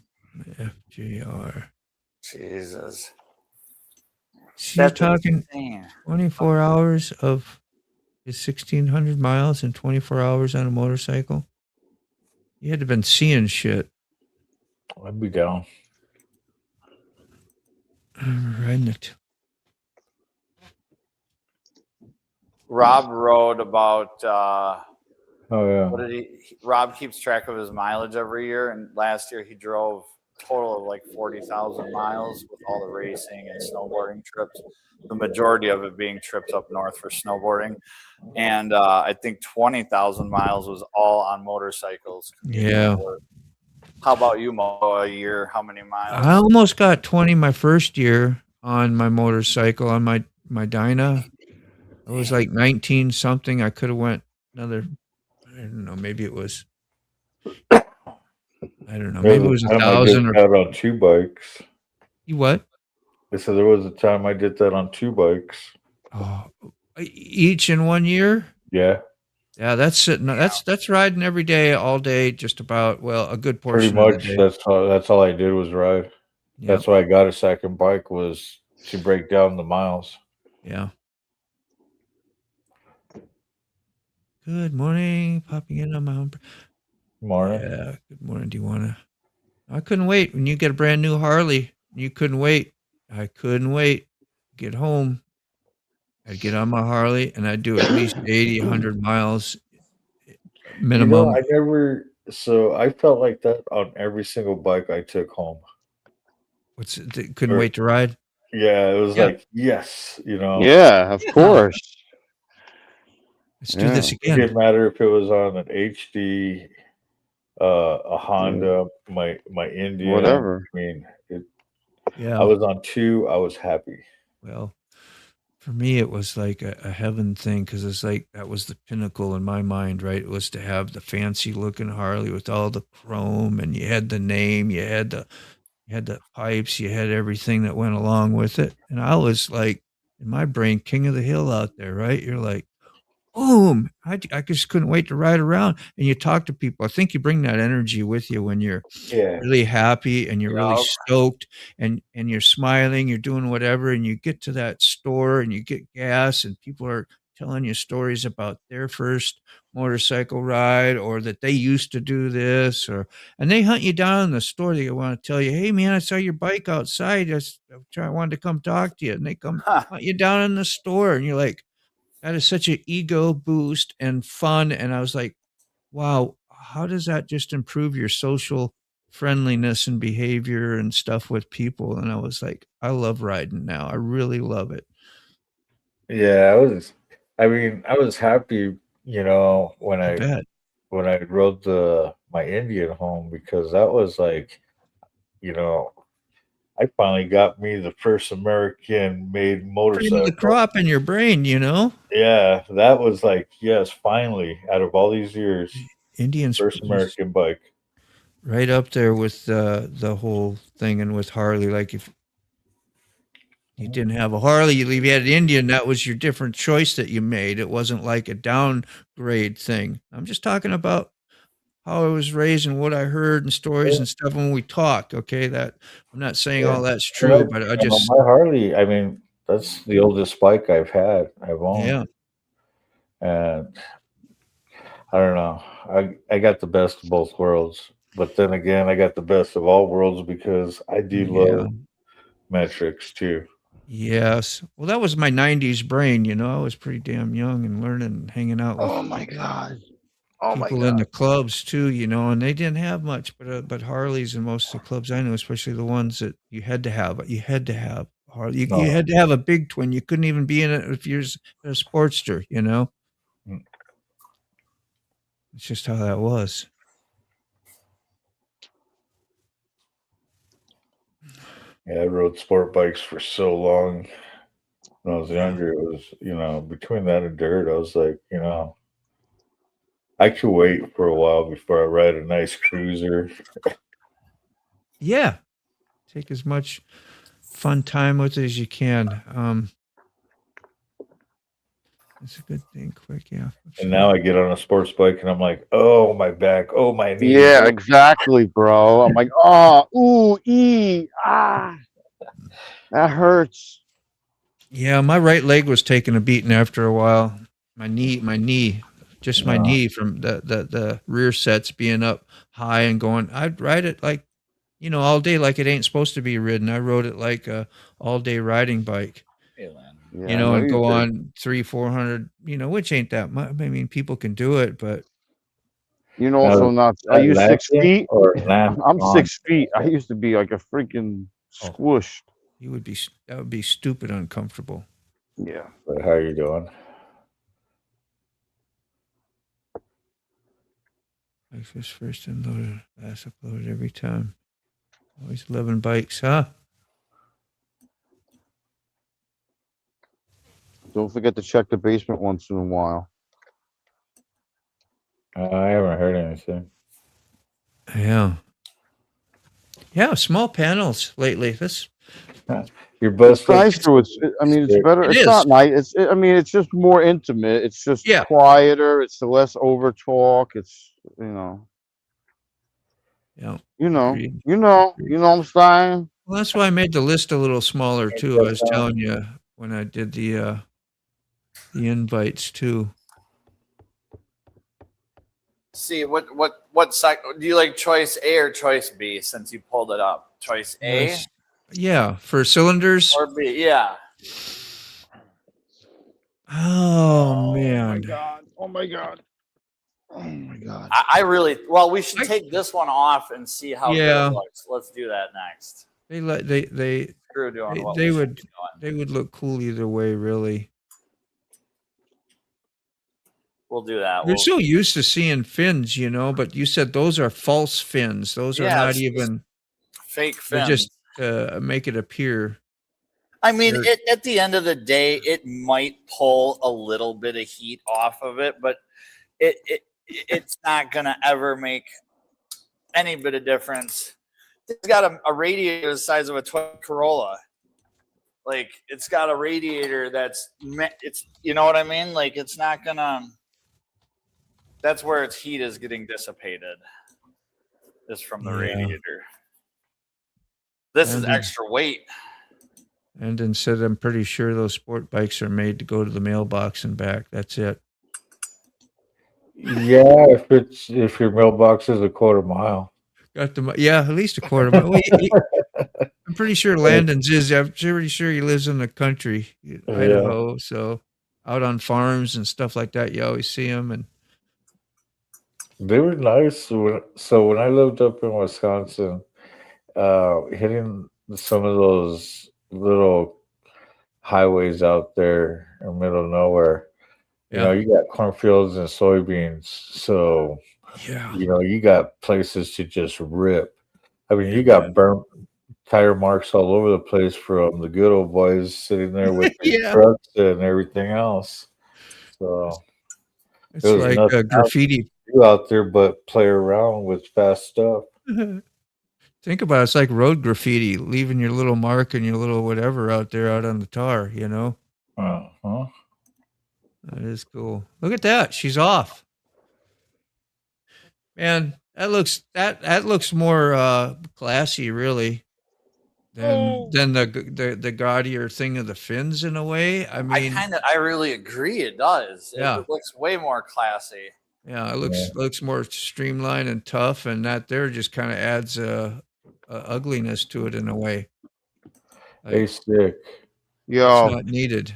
FJR. Jesus. So you're That's talking insane. 24 hours of his 1,600 miles and 24 hours on a motorcycle. You had to have been seeing shit. I'd be down. Riding it. Rob rode about Oh yeah. what did Rob keeps track of his mileage every year, and last year he drove total of like 40,000 miles with all the racing and snowboarding trips. The majority of it being trips up north for snowboarding, and I think 20,000 miles was all on motorcycles. Yeah. How about you, Mo? A year? How many miles? I almost got 20 my first year on my motorcycle on my Dyna. It was like 19 something. I could have went another. I don't know. Maybe it was. I don't know. Maybe it was There was a time I did 1,000 or that on 2 bikes. you what? I said there was a time I did that on 2 bikes. Oh, each in 1 year. Yeah, Yeah, that's it. No, that's riding every day, all day, just about. Well, a good pretty portion of the much. day. That's all I did was ride. Yep. That's why I got a second bike, was to break down the miles. Yeah. Good morning. Popping in on my own. Morning. Yeah. Good morning. Do you want to? I couldn't wait when you get a brand new Harley. You couldn't wait. I couldn't wait. Get home. I'd get on my Harley and I'd do at least 80, 100 miles minimum. I never. So I felt like that on every single bike I took home. Couldn't wait to ride. Yeah, it was Yeah. like, yes, Yeah, of course. Let's do this It again. didn't matter if it was on an HD, a Honda, my Indian, Whatever. I mean, Yeah. I was on 2. I was happy. Well, for me, it was like a heaven thing because it's like that was the pinnacle in my mind, right? It was to have the fancy looking Harley with all the chrome, and you had the name, you had the pipes, you had everything that went along with it. And I was like, in my brain, king of the hill out there, right? You're like, boom. I just couldn't wait to ride around. And you talk to people. I think you bring that energy with you when you're Yeah. really happy and you're really Yup. stoked and you're smiling, you're doing whatever, and you get to that store and you get gas and people are telling you stories about their first motorcycle ride or that they used to do this and they hunt you down in the store. They want to tell you, hey man, I saw your bike outside. I wanted to come talk to you. And they come hunt you down in the store and you're like, that is such an ego boost and fun. And I was like, wow, how does that just improve your social friendliness and behavior and stuff with people? And I was like, I love riding now. I really love it. Yeah, I was happy, when I I bet. rode my Indian home, because that was like, I finally got me the first American made Cream of motorcycle. the crop in your brain, Yeah, that was like, yes, finally, out of all these years, Indians first American bike. right up there with the whole thing and with Harley. Like if you didn't have a Harley, you had an Indian, that was your different choice that you made. It wasn't like a downgrade thing. I'm just talking about how I was raised and what I heard and stories and stuff when we talk. Okay, that I'm not saying all that's true, but I just my Harley, that's the oldest bike I've owned. yeah. And I don't know. I got the best of both worlds, but then again, I got the best of all worlds because I do love metrics too. Yes. Well, that was my 90s brain, I was pretty damn young and learning and hanging out with Oh my God. Oh my people in the God. clubs too, and they didn't have much, but Harleys and most of the clubs I know, especially the ones that you had to have Harley. You had to have a big twin. You couldn't even be in it if you're a Sportster, Mm. It's just how that was. Yeah, I rode sport bikes for so long. When I was younger, it was, between that and dirt, I was like, I could wait for a while before I ride a nice cruiser. Yeah. Take as much fun time with it as you can. It's a good thing. Quick, yeah. And now I get on a sports bike and I'm like, oh, my back, oh, my knee. Yeah, exactly, bro. I'm like, oh, ooh, that hurts. Yeah, my right leg was taking a beating after a while. My knee, just my knee from the rear sets being up high and going. I'd ride it like, all day like it ain't supposed to be ridden. I rode it like a all-day riding bike. Yeah, And go on 300-400, which ain't that much. I mean, people can do it, but You know, also not. Are you 6 Landing feet? or land I'm on? 6 feet. I used to be like a freaking Oh. squished. You would be that would be stupid uncomfortable. Yeah. But how you doing? Like this first unloaded, last uploaded every time. Always 11 bikes, huh? Don't forget to check the basement once in a while. I haven't heard anything. Yeah. Yeah, small panels lately. This Your best It's nicer. I mean, it's better. It It's is. not nice. I mean, it's just more intimate. It's just Yeah. quieter. It's less over talk. It's Yeah. you know, Agreed. you know what I'm saying. Well, that's why I made the list a little smaller too. I was telling you when I did the invites too. See what side do you like? Choice A or choice B? Since you pulled it up, choice A Yes. Yeah, for cylinders. or B? Yeah. Oh man. God! Oh my God! Oh my God! I really we should take this one off and see how good Yeah. it looks. Let's do that next. They Screw doing what they we would should be doing. they would look cool either way, really. We'll do that. We're so used to seeing fins, but you said those are false fins. Those are Yeah, not it's even fake they fins. just make it appear. I mean, they're- at the end of the day, it might pull a little bit of heat off of it, but it's not gonna ever make any bit of difference. It's got a radiator the size of a Toyota Corolla. Like, it's got a radiator it's, you know what I mean? Like, it's not gonna. That's where its heat is getting dissipated. Is from the Yeah. radiator. This is And extra weight. And instead, I'm pretty sure those sport bikes are made to go to the mailbox and back. That's it. Yeah, if your mailbox is a quarter mile. Got the at least a quarter mile. I'm pretty sure Landon's is. I'm pretty sure he lives in the country, Idaho. So out on farms and stuff like that, you always see him. And They were nice. So when I lived up in Wisconsin, hitting some of those little highways out there in the middle of nowhere, you got cornfields and soybeans. So, yeah, you got places to just rip. I mean, you got burnt tire marks all over the place from the good old boys sitting there with their trucks and everything else. So it's like graffiti. Out there, but play around with fast stuff. Think about it. It's like road graffiti, leaving your little mark and your little whatever out there out on the tar, Uh-huh. That is cool. Look at that. She's off. Man, that looks more classy, really, than the gaudier thing of the fins in a way. I mean, I really agree. It does. Yeah. It looks way more classy. Yeah, it looks more streamlined and tough, and that there just kind of adds a ugliness to it in a way. Hey, Stick. Yo, It's not needed.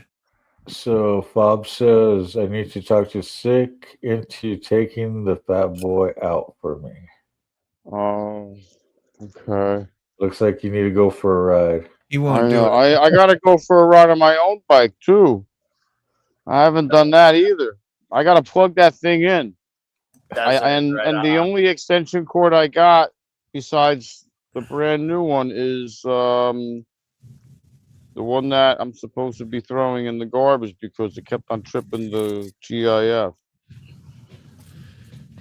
So Fob says I need to talk to Sick into taking the fat boy out for me. oh, okay. Looks like you need to go for a ride. He won't I do know. it. I gotta go for a ride on my own bike too. I haven't done that either. I gotta plug that thing in. And the only extension cord I got besides the brand new one is the one that I'm supposed to be throwing in the garbage because it kept on tripping the GIF.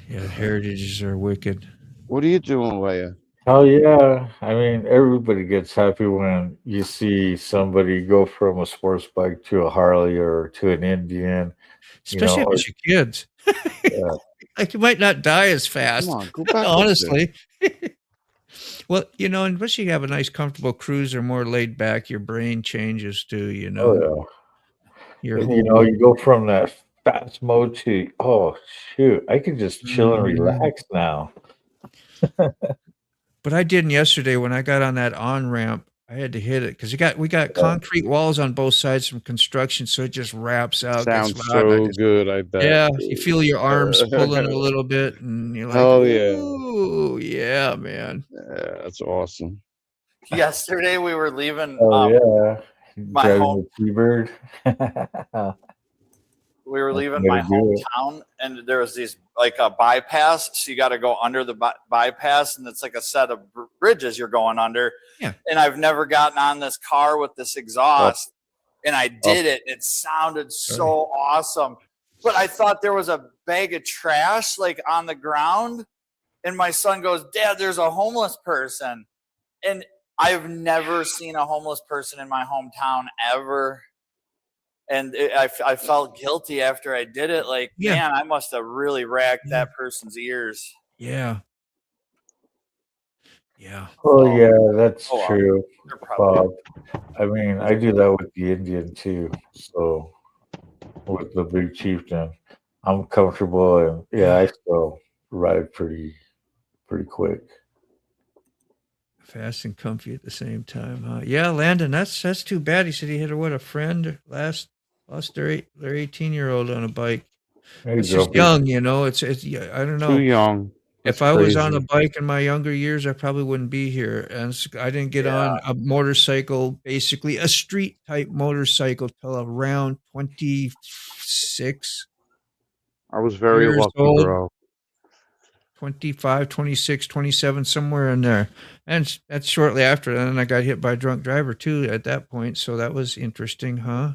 Yeah, heritages are wicked. What are you doing, Leia? Oh yeah, I mean everybody gets happy when you see somebody go from a sports bike to a Harley or to an Indian, Especially if it's your kids. Yeah. Like you might not die as fast. Come on, go back. Honestly. Well, and once you have a nice, comfortable cruiser, more laid back, your brain changes too. Oh Your yeah. whole, You go from that fast mode to shoot, I can just chill and relax now. But I didn't yesterday when I got on that on ramp. I had to hit it because we got concrete walls on both sides from construction, so it just wraps out. Sounds Gets loud. so good. I bet. Yeah, you feel your arms pulling a little bit, and you're like, Oh yeah. "Ooh, yeah, man." Yeah, that's awesome. Yesterday we were leaving. Oh yeah, my driving home- the T-Bird. We were leaving way my to do it. hometown, and there was these like a bypass. So you got to go under the bypass, and it's like a set of bridges you're going under. Yeah. And I've never gotten on this car with this exhaust, and I did it. It sounded so awesome, but I thought there was a bag of trash like on the ground, and my son goes, "Dad, there's a homeless person," and I've never seen a homeless person in my hometown ever. And I felt guilty after I did it. Like, Yeah. man, I must have really racked that person's ears. Yeah. Yeah. Oh yeah, that's Oh, wow. true, They're probably Bob. I mean, I do that with the Indian too. So with the big chieftain, I'm comfortable, and yeah, I still ride pretty quick. Fast and comfy at the same time, huh? Yeah, Landon, that's too bad. He said he had a friend lost their 18-year-old on a bike. Hey, It's just Grumpy. young, you know. It's I don't know. Too young. If That's I was on a crazy. bike in my younger years, I probably wouldn't be here. And I didn't get on a motorcycle, basically a street type motorcycle, till around 26, I was very years lucky, old. bro. 25, 26, 27, somewhere in there. And that's shortly after. And then I got hit by a drunk driver too at that point. So that was interesting, huh?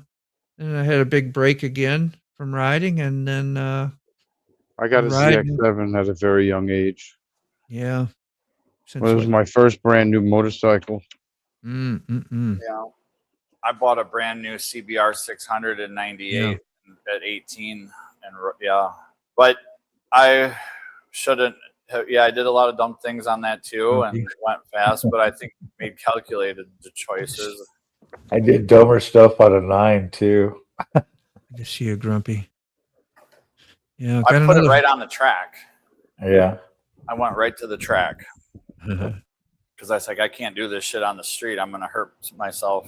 And I had a big break again from riding. And then, I got a riding. ZX7 at a very young age. Yeah. It was my first brand new motorcycle. Yeah. I bought a brand new CBR 600 in 98 at 18. And yeah. But I shouldn't. Yeah, I did a lot of dumb things on that too, and went fast. But I think made calculated choices. I did dumber stuff out of 9 too. I just see you, Grumpy. Yeah, I put it right on the track. Yeah. I went right to the track because I was like, I can't do this shit on the street. I'm gonna hurt myself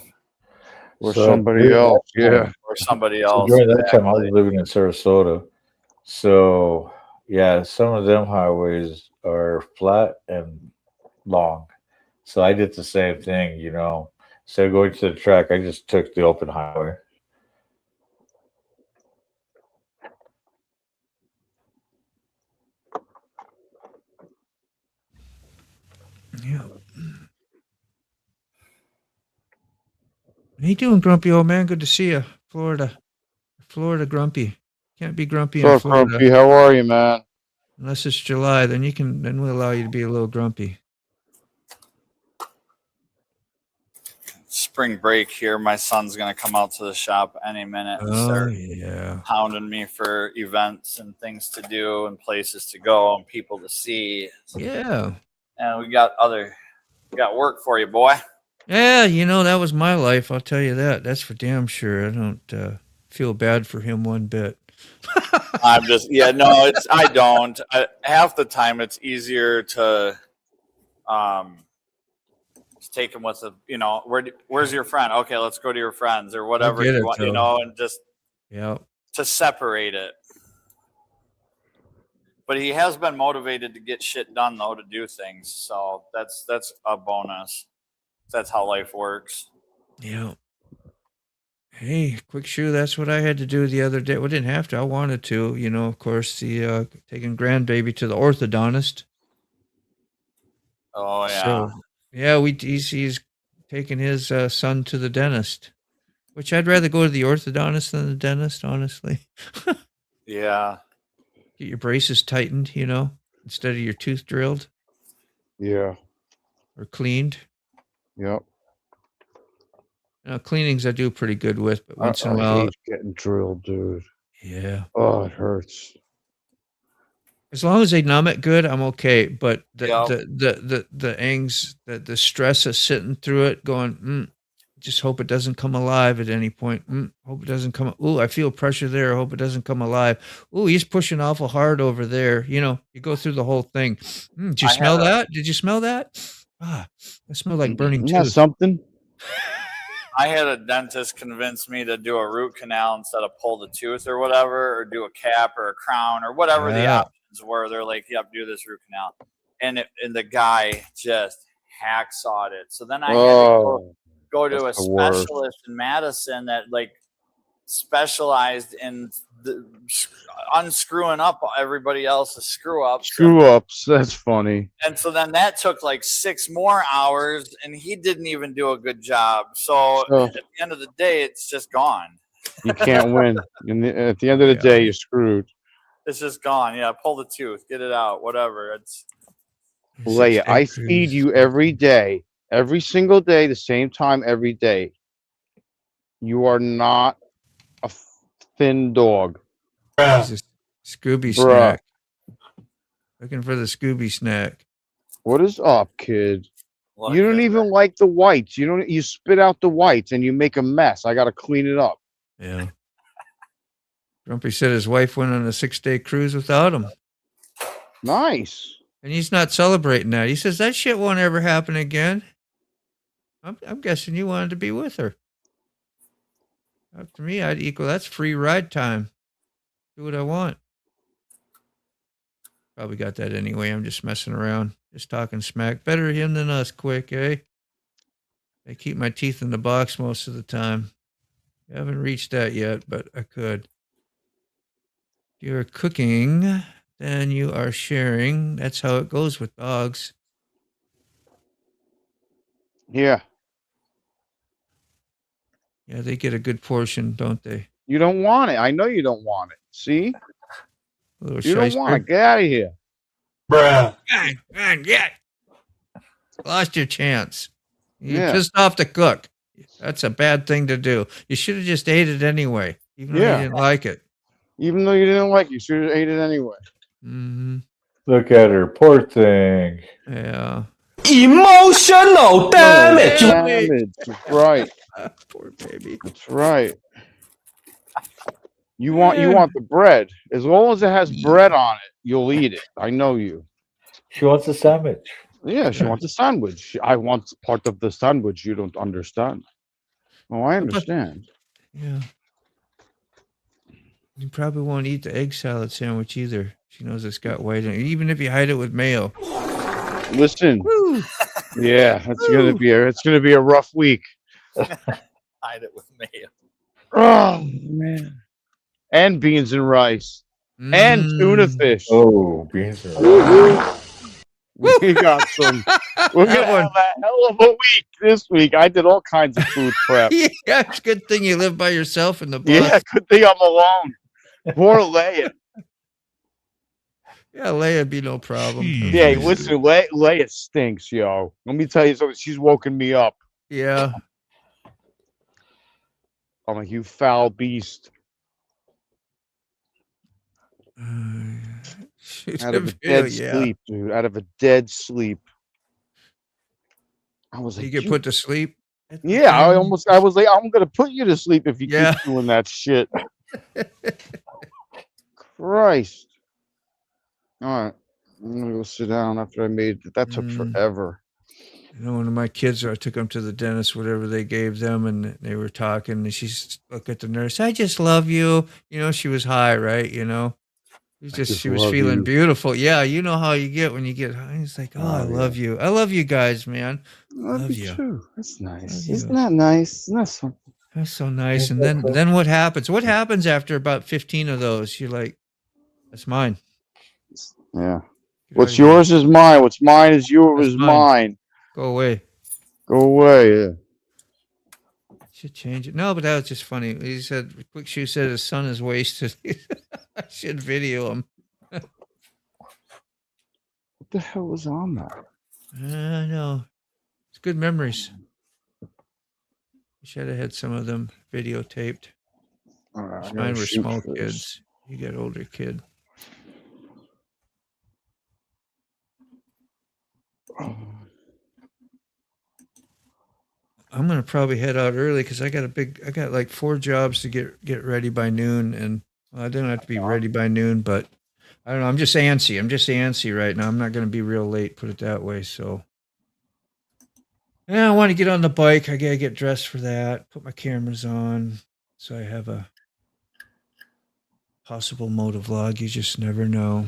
Or So somebody during else. that time- Yeah. or somebody So else. during that time, I was living in Sarasota. So yeah, some of them highways are flat and long. So I did the same thing, you know. Instead of going to the track, I just took the open highway. Yeah. How you doing, Grumpy, old man? Good to see you. Florida Grumpy. Can't be grumpy in So, Florida Grumpy, how are you, man? unless it's July. Then we'll allow you to be a little grumpy. Spring break here. My son's gonna come out to the shop any minute and Oh start yeah. hounding me for events and things to do and places to go and people to see. Yeah. And we got work for you, boy. Yeah, you know, that was my life. I'll tell you that. That's for damn sure. I don't feel bad for him one bit. I'm just, I don't. Half the time it's easier to just take him with where's your friend? Okay, let's go to your friends or whatever get you it, want, though. and just Yeah. to separate it. But he has been motivated to get shit done though, to do things. So that's a bonus. That's how life works. Yeah. Hey, quick shoe. That's what I had to do the other day. Well, I didn't have to. I wanted to. You know, of course, the taking grandbaby to the orthodontist. Oh yeah. So, yeah, he's taking his son to the dentist, which I'd rather go to the orthodontist than the dentist, honestly. Yeah. Get your braces tightened, you know, instead of your tooth drilled Yeah. or cleaned. Yep. Cleanings I do pretty good with, but once in a I while, hate getting drilled, dude. yeah. Oh, it hurts. As long as they numb it good, I'm okay. But the stress of sitting through it, going, just hope it doesn't come alive at any point. Hope it doesn't come. Ooh, I feel pressure there. Hope it doesn't come alive. Ooh, he's pushing awful hard over there. You know, you go through the whole thing. Did you smell that? Did you smell that? Ah, that smelled like burning Isn't that tooth. something? I had a dentist convince me to do a root canal instead of pull the tooth or whatever, or do a cap or a crown or whatever the Yeah. options were. They're like, "Yep, do this root canal," and the guy just hacksawed it. So then I had to go to a that's the worst. specialist in Madison that like specialized in unscrewing up everybody else's screw ups. Screw ups. That's funny. And so then that took like 6 more hours, and he didn't even do a good job. So at the end of the day, it's just gone. You can't win. At the end of the day, you're screwed. It's just gone. Yeah, pull the tooth, get it out, whatever. It's Leia, I feed you every day, every single day, the same time every day. You are not a thin dog. He's a Scooby Bruh. snack. Looking for the Scooby snack. What is up, kid? look You don't at even like the whites. You spit out the whites and you make a mess. I gotta clean it up. Yeah. Grumpy said his wife went on a 6-day cruise without him. Nice. And he's not celebrating that. He says that shit won't ever happen again. I'm guessing you wanted to be with her. Up to me, I'd equal that's free ride time. Do what I want. Probably got that anyway. I'm just messing around. Just talking smack. Better him than us, quick, eh? I keep my teeth in the box most of the time. I haven't reached that yet, but I could. If you're cooking, then you are sharing. That's how it goes with dogs. Yeah. Yeah, they get a good portion, don't they? You don't want it. I know you don't want it. See? A little You don't want it. shyster. Get out of here. Yeah. Lost your chance. You Yeah. pissed off the cook. That's a bad thing to do. You should have just ate it anyway, even though Yeah. you didn't like it. Even though you didn't like it, you should have ate it anyway. Mm-hmm. Look at her, poor thing. Yeah. Emotional damage. Damage. That's right. Poor baby. That's right. You want the bread. As long as it has bread on it, you'll eat it. I know you. She wants a sandwich. Yeah, she wants a sandwich. I want part of the sandwich. You don't understand. Oh, I understand. Yeah. You probably won't eat the egg salad sandwich either. She knows it's got white in it, even if you hide it with mayo. Listen. Woo! Yeah, it's gonna be a rough week. hide it with mayo. Oh man. And beans and rice. And tuna fish. Oh, beans are We got some. We're gonna have a hell of a week this week. I did all kinds of food prep. Yeah, it's a good thing you live by yourself in the bus. Yeah, good thing I'm alone. Poor Leia. Yeah, Leia'd be no problem. Yeah, listen, Leia stinks, yo. Let me tell you something. She's woken me up. Yeah. I'm like, you foul beast. Out of a dead sleep, dude. Out of a dead sleep. I was like, You get put to sleep? yeah, I was like, I'm gonna put you to sleep if you Yeah. keep doing that shit. Christ. All right. I'm gonna go sit down after I made it. That took forever. You know, one of my kids, I took them to the dentist, whatever they gave them, and they were talking, and she's look at the nurse. I just love you. You know, she was high, right? You know, she was love feeling you. beautiful. Yeah, you know how you get when you get high. It's like, oh, I love you. I love you guys, man. Love you. too. That's nice. Love Isn't you. that nice? Isn't that something? That's so nice. And then what happens? What happens after about 15 of those? You're like, that's mine. Yeah. Get What's out of here. yours is mine. What's mine is yours That's is mine. mine. Go away. Go away. Yeah. Should change it. No, but that was just funny. He said, Quick Shoe said his son is wasted. I should video him. What the hell was on that? I know. It's good memories. Should have had some of them videotaped. All right, I gotta Mine were shoot small first. kids. You got older kid. I'm gonna probably head out early because I got like 4 jobs to get ready by noon, and well, I don't have to be ready by noon, but I don't know. I'm just antsy. I'm just antsy right now. I'm not gonna be real late. Put it that way. So Yeah, I want to get on the bike. I gotta get dressed for that. Put my cameras on, so I have a possible motovlog. You just never know.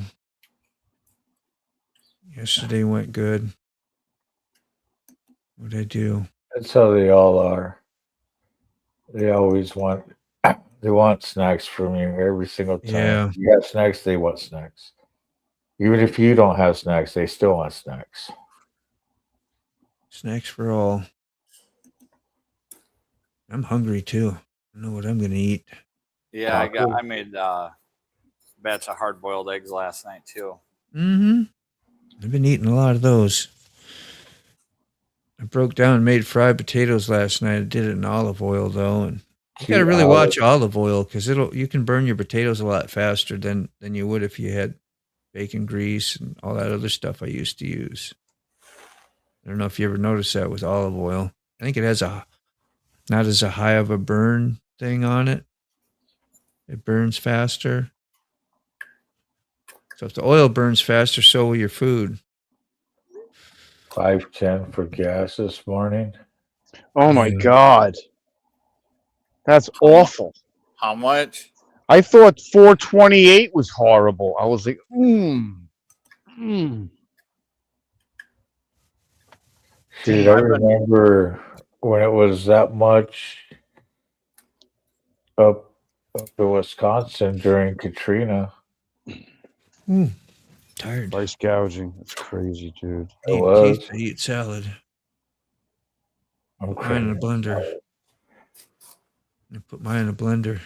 Yesterday went good. What'd I do? That's how they all are. They always want snacks from you every single time. Yeah. You got snacks, they want snacks. Even if you don't have snacks, they still want snacks. Snacks for all. I'm hungry too. I don't know what I'm gonna eat. Yeah, I made a batch of hard boiled eggs last night too. Mm-hmm. I've been eating a lot of those. I broke down and made fried potatoes last night. I did it in olive oil though, and you got to really watch olive oil because you can burn your potatoes a lot faster than you would if you had bacon grease and all that other stuff I used to use. I don't know if you ever noticed that with olive oil. I think it has not as high of a burn thing on it. It burns faster. So if the oil burns faster, so will your food. 5.10 for gas this morning. Oh my Yeah. God. That's awful. How much? I thought 428 was horrible. I was like, Dude, I remember when it was that much up to Wisconsin during Katrina. Tired. Price gouging. That's crazy, dude. It was. I eat salad. I'm Mine in a craving blender. salad. I put mine in a blender.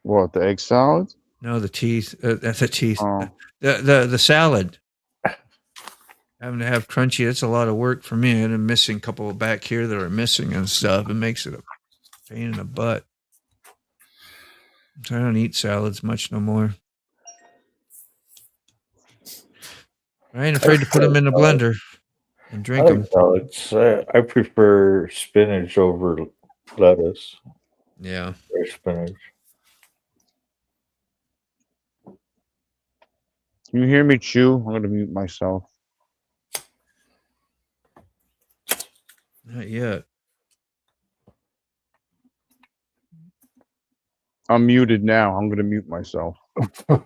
What, the egg salad? No, the teeth. That's the teeth. Oh. The salad. Having to have crunchy. That's a lot of work for me. And I'm missing a couple back here that are missing and stuff. It makes it a pain in the butt. So I don't eat salads much no more. I ain't afraid to put them in the blender and drink them. Salads. I prefer spinach over lettuce. Yeah. Or spinach. Can you hear me chew? I'm going to mute myself. Not yet. I'm muted now. I'm going to mute myself. If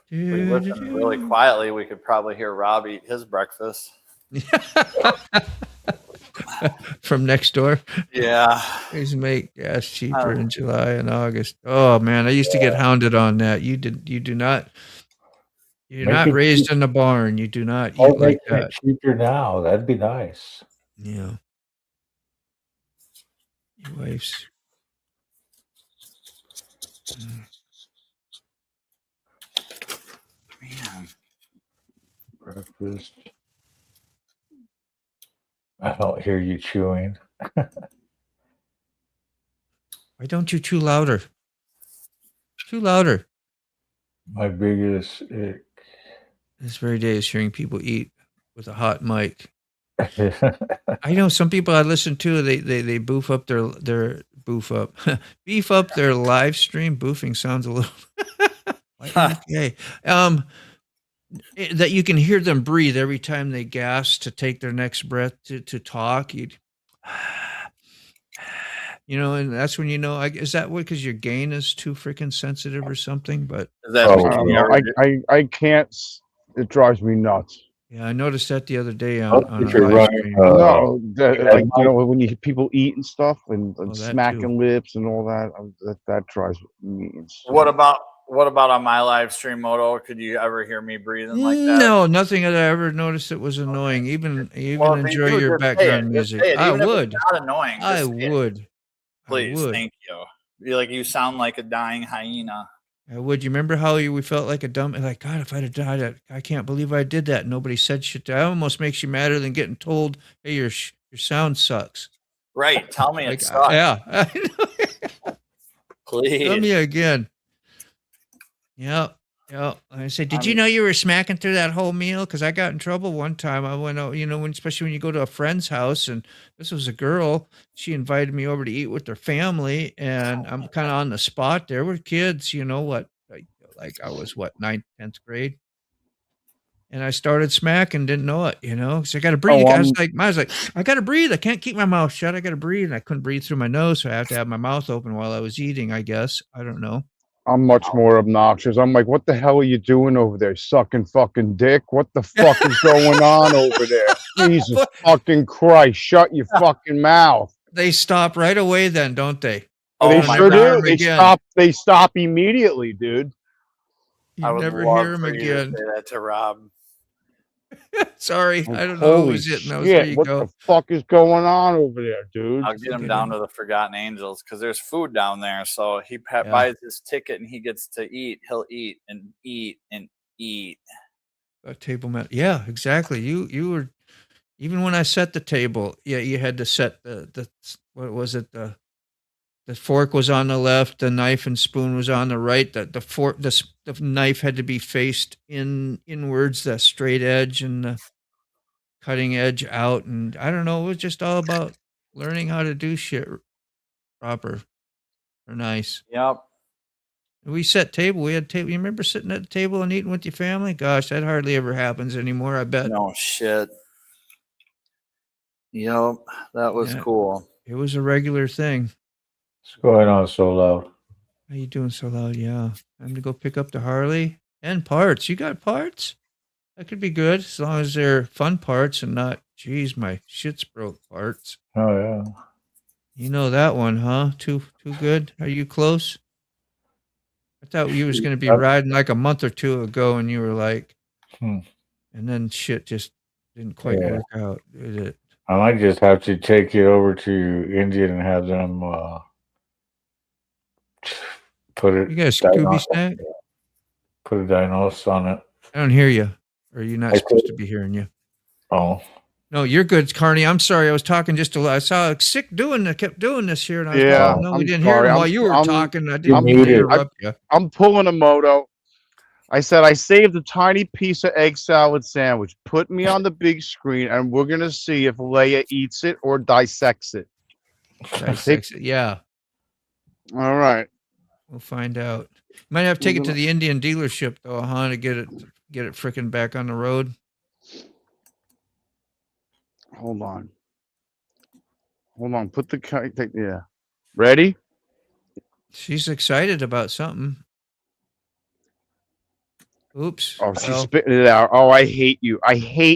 we listen really quietly, we could probably hear Rob eat his breakfast. From next door. Yeah. Please make gas cheaper in July and August. Oh man, I used to get hounded on that. You do not. You're not raised in the barn. You do not eat like that. Cheaper now. That'd be nice. Yeah. Your wife's. Man. Breakfast. I don't hear you chewing. Why don't you chew louder? Chew louder. My biggest ick. This very day is hearing people eat with a hot mic. I know some people I listen to, they beef up their live stream. Boofing sounds a little okay. That you can hear them breathe every time they gas to take their next breath to talk. And that's when you know. Is that what? Because your gain is too freaking sensitive or something? But Is that I can't. It drives me nuts. yeah, I noticed that the other day on a live stream. No, when people eat and stuff and smacking lips and all that drives me insane. What about on my live stream, Moto? Could you ever hear me breathing like that? No, nothing that I ever noticed that was annoying. Even enjoy your background music. I would. Not annoying. I would. Please, thank you. You sound like a dying hyena. I would. You remember how we felt like a dumb? Like, God, if I'd have died, I can't believe I did that. Nobody said shit. That almost makes you madder than getting told, "Hey, your sound sucks." Right. Tell me it sucks. Yeah. Please. Tell me again. Yep. I said, did you know you were smacking through that whole meal? Because I got in trouble one time. I went out, especially when you go to a friend's house, and this was a girl. She invited me over to eat with her family, and I'm kind of on the spot there. We're kids, like I was 9th, 10th grade. And I started smacking, didn't know it, because I got to breathe. I was like, I got to breathe. I can't keep my mouth shut. I got to breathe. And I couldn't breathe through my nose. So I have to have my mouth open while I was eating, I guess. I don't know. I'm much more obnoxious. I'm like, what the hell are you doing over there? Sucking fucking dick? What the fuck is going on over there? Jesus fucking Christ. Shut your fucking mouth. They stop right away then, don't they? They my sure God. do. They stop immediately, dude. You I would never love hear him for you to again. say that to Rob. Sorry, I don't know who was it. No, there you what go. the fuck is going on over there, dude? I'll get him down to the Forgotten Angels because there's food down there. So he buys his ticket and he gets to eat. He'll eat and eat and eat. A table mat. Yeah, exactly. You were, even when I set the table, you had to set the what was it? The fork was on the left, the knife and spoon was on the right. The knife had to be faced inwards, the straight edge and the cutting edge out. And I don't know, it was just all about learning how to do shit proper or nice. Yep. We set table. We had table. You remember sitting at the table and eating with your family? Gosh, that hardly ever happens anymore, I bet. No shit. Yep. That was cool. It was a regular thing. What's going on so loud? How you doing so loud? Yeah. Time to go pick up the Harley and parts. You got parts? That could be good as long as they're fun parts and not, geez, my shit's broke parts. Oh, yeah. You know that one, huh? Too good? Are you close? I thought you was going to be riding like a month or two ago and you were like, and then shit just didn't quite work out, did it? I might just have to take it over to India and have them put it. You got a Scooby snack? Put a diagnosis on it. I don't hear you. Or you're not supposed to be hearing you. Oh. No, you're good, Carney. I'm sorry. I was talking just a lot. I saw Sick kept doing this here. And I was going, no, we didn't hear him while you were talking. I didn't mean to interrupt you. I'm pulling a moto. I said, I saved a tiny piece of egg salad sandwich. Put me on the big screen, and we're going to see if Leia eats it or dissects it. Dissects it, yeah. All right. We'll find out. Might have to take it to the Indian dealership, though, huh, to get it freaking back on the road. Hold on. Put the yeah. Ready? She's excited about something. Oops. Oh, she's spitting it out. Oh, I hate you.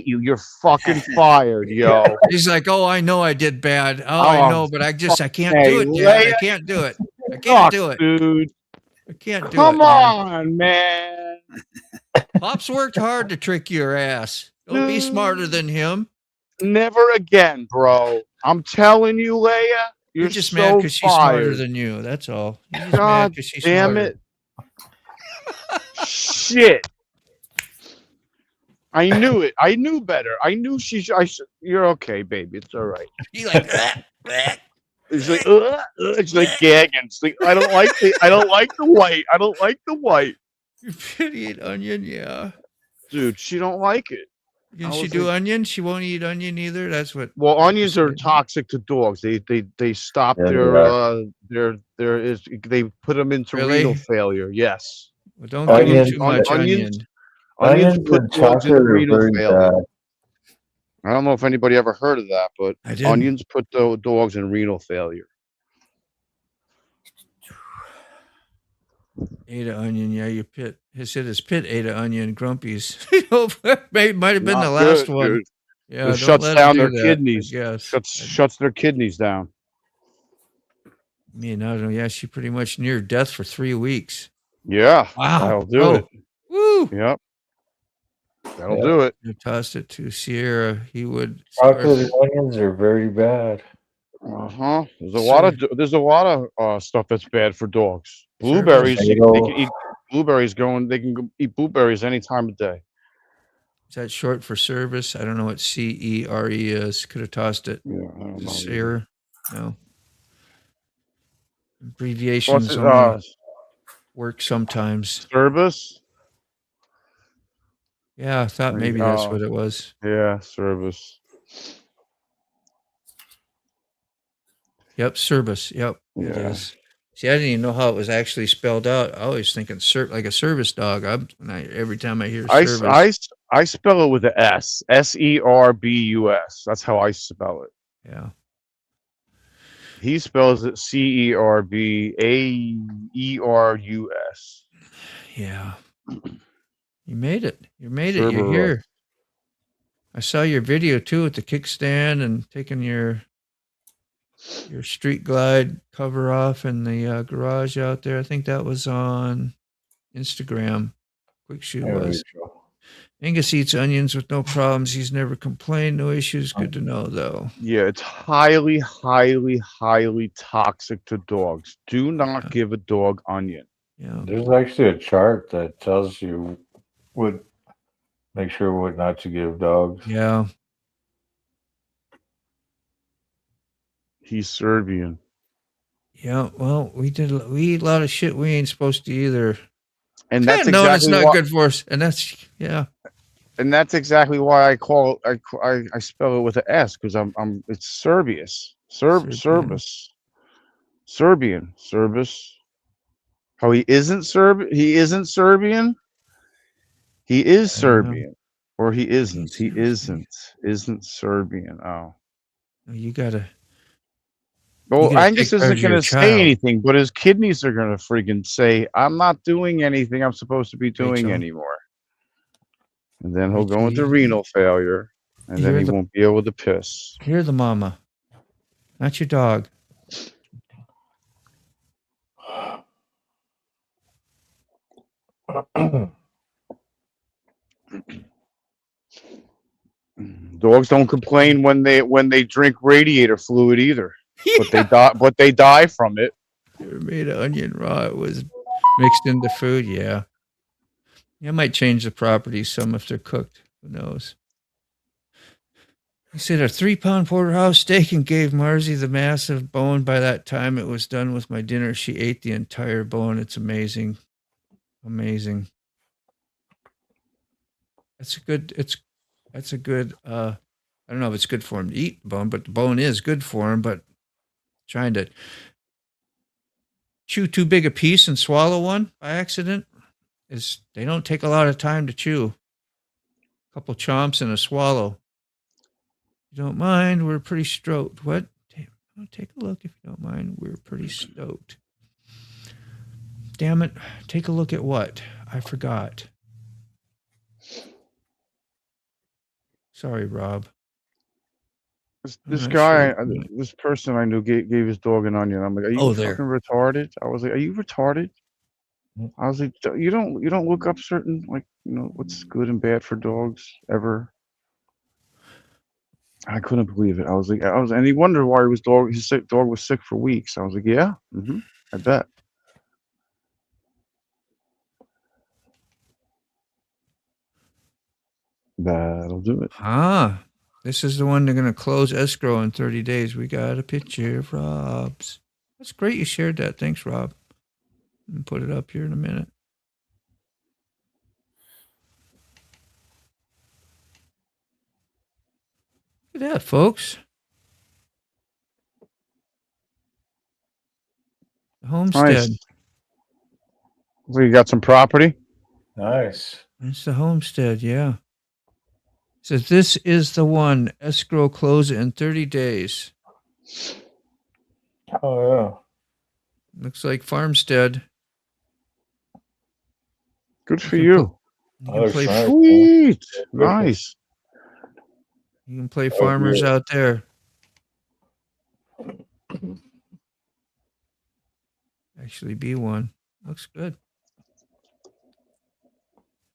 You're fucking fired, yo. He's like, oh, I know I did bad. I know, but I can't do it, Dad. I can't do it. I can't do it. Dude. I can't do it. Come on, man. Pops worked hard to trick your ass. Don't be smarter than him. Never again, bro. I'm telling you, Leia. You're just so mad because she's smarter fired. than you. That's all. You're just God mad because she's damn smarter. it. Shit. I knew it. I knew better. I knew you're okay, baby. It's all right. He like It's like it's like gagging. It's like I don't like the white. I don't like the white. You idiot onion, yeah. Dude, she don't like it. Can she do onion? She won't eat onion either. That's what. Well, onions are toxic to dogs. They stop they put them into renal failure. Yes. Well, don't give them too much onions put dogs into renal failure. I don't know if anybody ever heard of that, but onions put the dogs in renal failure. Ate an onion, yeah. You pit. He said his pit ate an onion. Grumpy's. Might have been the last one. Dude. Yeah, it shuts down their that, kidneys. Yes, shuts their kidneys down. I don't know. Yeah, she pretty much near death for 3 weeks. Yeah, wow, that'll do it. Woo! Yep, that'll do it. I tossed it to Sierra. He would. Chocolate onions are very bad. There's a lot of stuff that's bad for dogs. Blueberries, they can eat blueberries. They can eat blueberries any time of day. Is that short for service? I don't know what CERE is. Could have tossed it. Yeah, I don't know. Sierra. No. What's Abbreviations work sometimes. Service? Yeah, I thought maybe that's what it was. Yeah, service. Yep, service. Yep, yeah. It is. See, I didn't even know how it was actually spelled out. I always thinking like a service dog. Every time I hear service. I spell it with an S. Serbus. That's how I spell it. Yeah. He spells it Cerbaerus. Yeah. You made it. You made it. You're Cerberus. here. I saw your video too with the kickstand and taking your street glide cover off in the garage out there. I think that was on Instagram. Quick Shoe There we was. go. Angus eats onions with no problems. He's never complained. No issues. Good to know, though. Yeah, it's highly, highly, highly toxic to dogs. Do not Yeah. give a dog onion. Yeah. There's actually a chart that tells you what make sure what not to give dogs. Yeah. He's Serbian. Yeah. Well, we eat a lot of shit we ain't supposed to either. And that's No, it's exactly not why, good for us. And that's and that's exactly why I call it, I spell it with an S, because it's Serbius. Serbian. Serbus. How he isn't Serbian? He is Serbian, or he isn't. He isn't Serbian. Oh, you gotta. well, gotta Angus take care isn't of your going to say child. anything, but his kidneys are going to freaking say, "I'm not doing anything I'm supposed to be doing Rachel. anymore." And then he'll go Rachel, into you- renal failure, and then You're he the- won't be able to piss. Hear the mama, not your dog. Dogs don't complain when they drink radiator fluid either, but they die from it. You made an onion raw. It was mixed into food. Yeah. You might change the properties some if they're cooked. Who knows? He said a 3-pound porterhouse steak and gave Marzi the massive bone. By that time it was done with my dinner, she ate the entire bone. It's amazing. Amazing. That's a good, I don't know if it's good for him to eat the bone, but the bone is good for him. But trying to chew too big a piece and swallow one by accident they don't take a lot of time to chew. A couple chomps and a swallow. If you don't mind, we're pretty stoked. What? Take a look if you don't mind. We're pretty stoked. Damn it. Take a look at what? I forgot. Sorry, Rob. This not guy, sure. this person I knew gave his dog an onion. I'm like, are you there. fucking retarded? I was like, are you retarded? I was like, you don't look up certain, like, what's good and bad for dogs ever. I couldn't believe it. And he wondered why his dog was sick for weeks. I was like, yeah, I bet. That'll do it. This is the one they're going to close escrow in 30 days. We got a picture of Rob's. That's great you shared that. Thanks, Rob. And put it up here in a minute. Look at that, folks. The homestead. Nice. So you got some property? Nice. It's the homestead, yeah. It says this is the one. Escrow close in 30 days. Oh Looks like farmstead. Good for you. You yeah. can play, Nice. Sweet. Nice. you can play farmers yeah. out there. Actually be one. Looks good.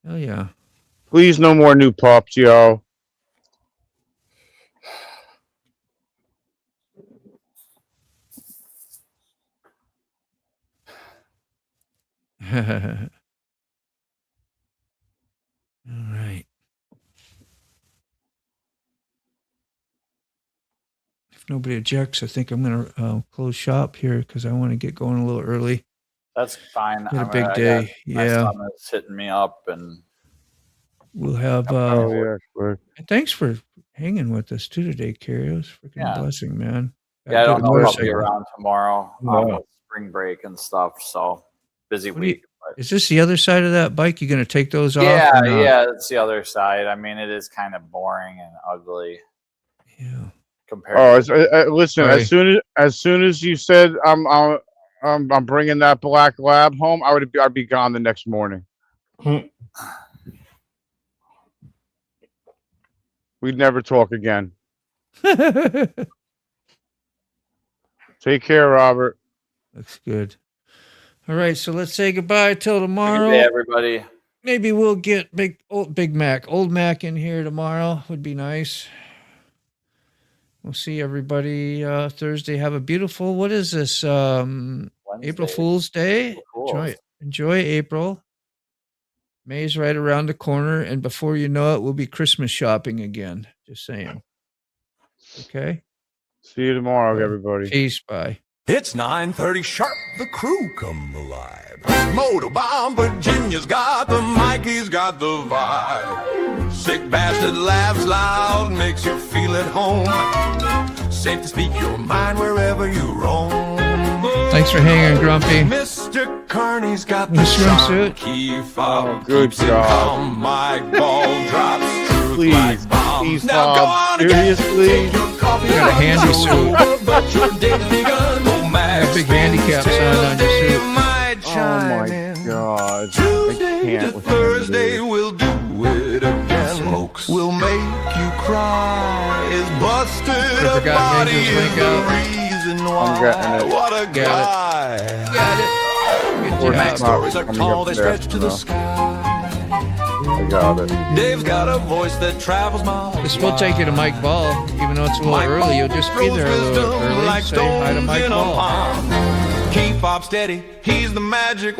Hell yeah. Please, no more new pups, yo. All right. If nobody objects, I think I'm going to close shop here because I want to get going a little early. That's fine. Got a big day. My Yeah. stomach's hitting me up, and We'll have. Oh, yeah, quick. And thanks for hanging with us too today, Carrie. It was a freaking Yeah. blessing, man. Got yeah, I a don't good know if I'll be motorcycle. around tomorrow. No. With spring break and stuff, so busy What do you- week. Is this the other side of that bike? You're going to take those off? Yeah, or not? yeah, that's the other side. I mean, it is kind of boring and ugly Yeah. compared. Oh, to listen. Sorry. As soon as you said I'm bringing that black lab home, I'd be gone the next morning. We'd never talk again. Take care, Robert. Looks good. All right, so let's say goodbye till tomorrow. Good day, everybody. Maybe we'll get old Mac in here tomorrow. Would be nice. We'll see everybody Thursday. Have a beautiful, what is this? April Fool's Day. Enjoy April. May's right around the corner, and before you know it, we'll be Christmas shopping again. Just saying. Okay. See you tomorrow, everybody. Peace. Bye. It's 9:30 sharp, the crew come alive. Motorbomb Virginia's got the mic, he's got the vibe. Sick bastard laughs loud, makes you feel at home. Safe to speak your mind wherever you roam. Thanks for hanging, Grumpy. Mr. Carney's got the swimsuit. key fob. Good Keeps it job. calm, my ball drops. Truth Please, like bombs. please, Now go Bob. on again. Seriously? Take your coffee You got a and handy your suit. water, but your day's begun. Oh, Got a big handicap sign on your suit. Oh my God! I Tuesday can't to with Thursday, him. we'll do it again. Smokes will make you cry. Is busted I a forgot body Major's is link the out. reason why. getting it. What a Got guy. Got it. Good job. Stories are Coming tall, up they fast stretch to the enough. sky. I got it. Dave's got a voice that travels miles. This will take you to Mike Ball, even though it's a little Mike early. You'll just be there a little wisdom early. like Say hi to stones Mike in a Ball. pond. Keep up steady, he's the magic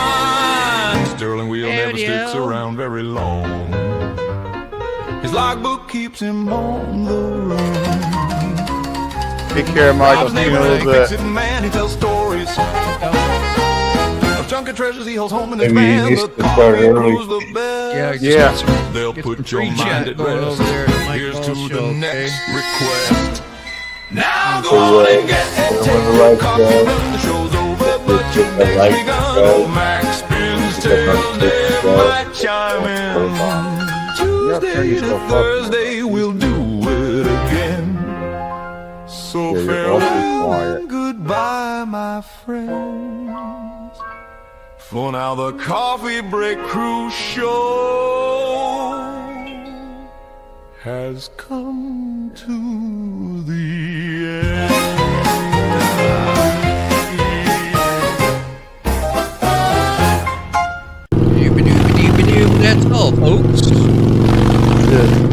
wand. Sterling wheel never sticks around very long. His logbook keeps him on the run. Take care, Mike. I'll see you in a little bit. Man, he tells stories of junket treasures he holds home in his Maybe he van. needs The to start coffee early. brews the best. Yeah, just Yeah. get some, They'll get put some your free mind chat at going rest. over there at Mike Here's Ball's to show, the okay? next request. Now So, go on and get it. when Take the your lights coffee, go, run, the show's over, but just your hit the day's lights begun. go. Max spins Get them till to Dave go. might chime in. turn Tuesday to yourself up, man. Thursday, we'll do it again. So Yeah, you're awfully farewell quiet. and goodbye, my friends. For now, the Coffee Break Crew show has come to the end. That's all, folks. Good.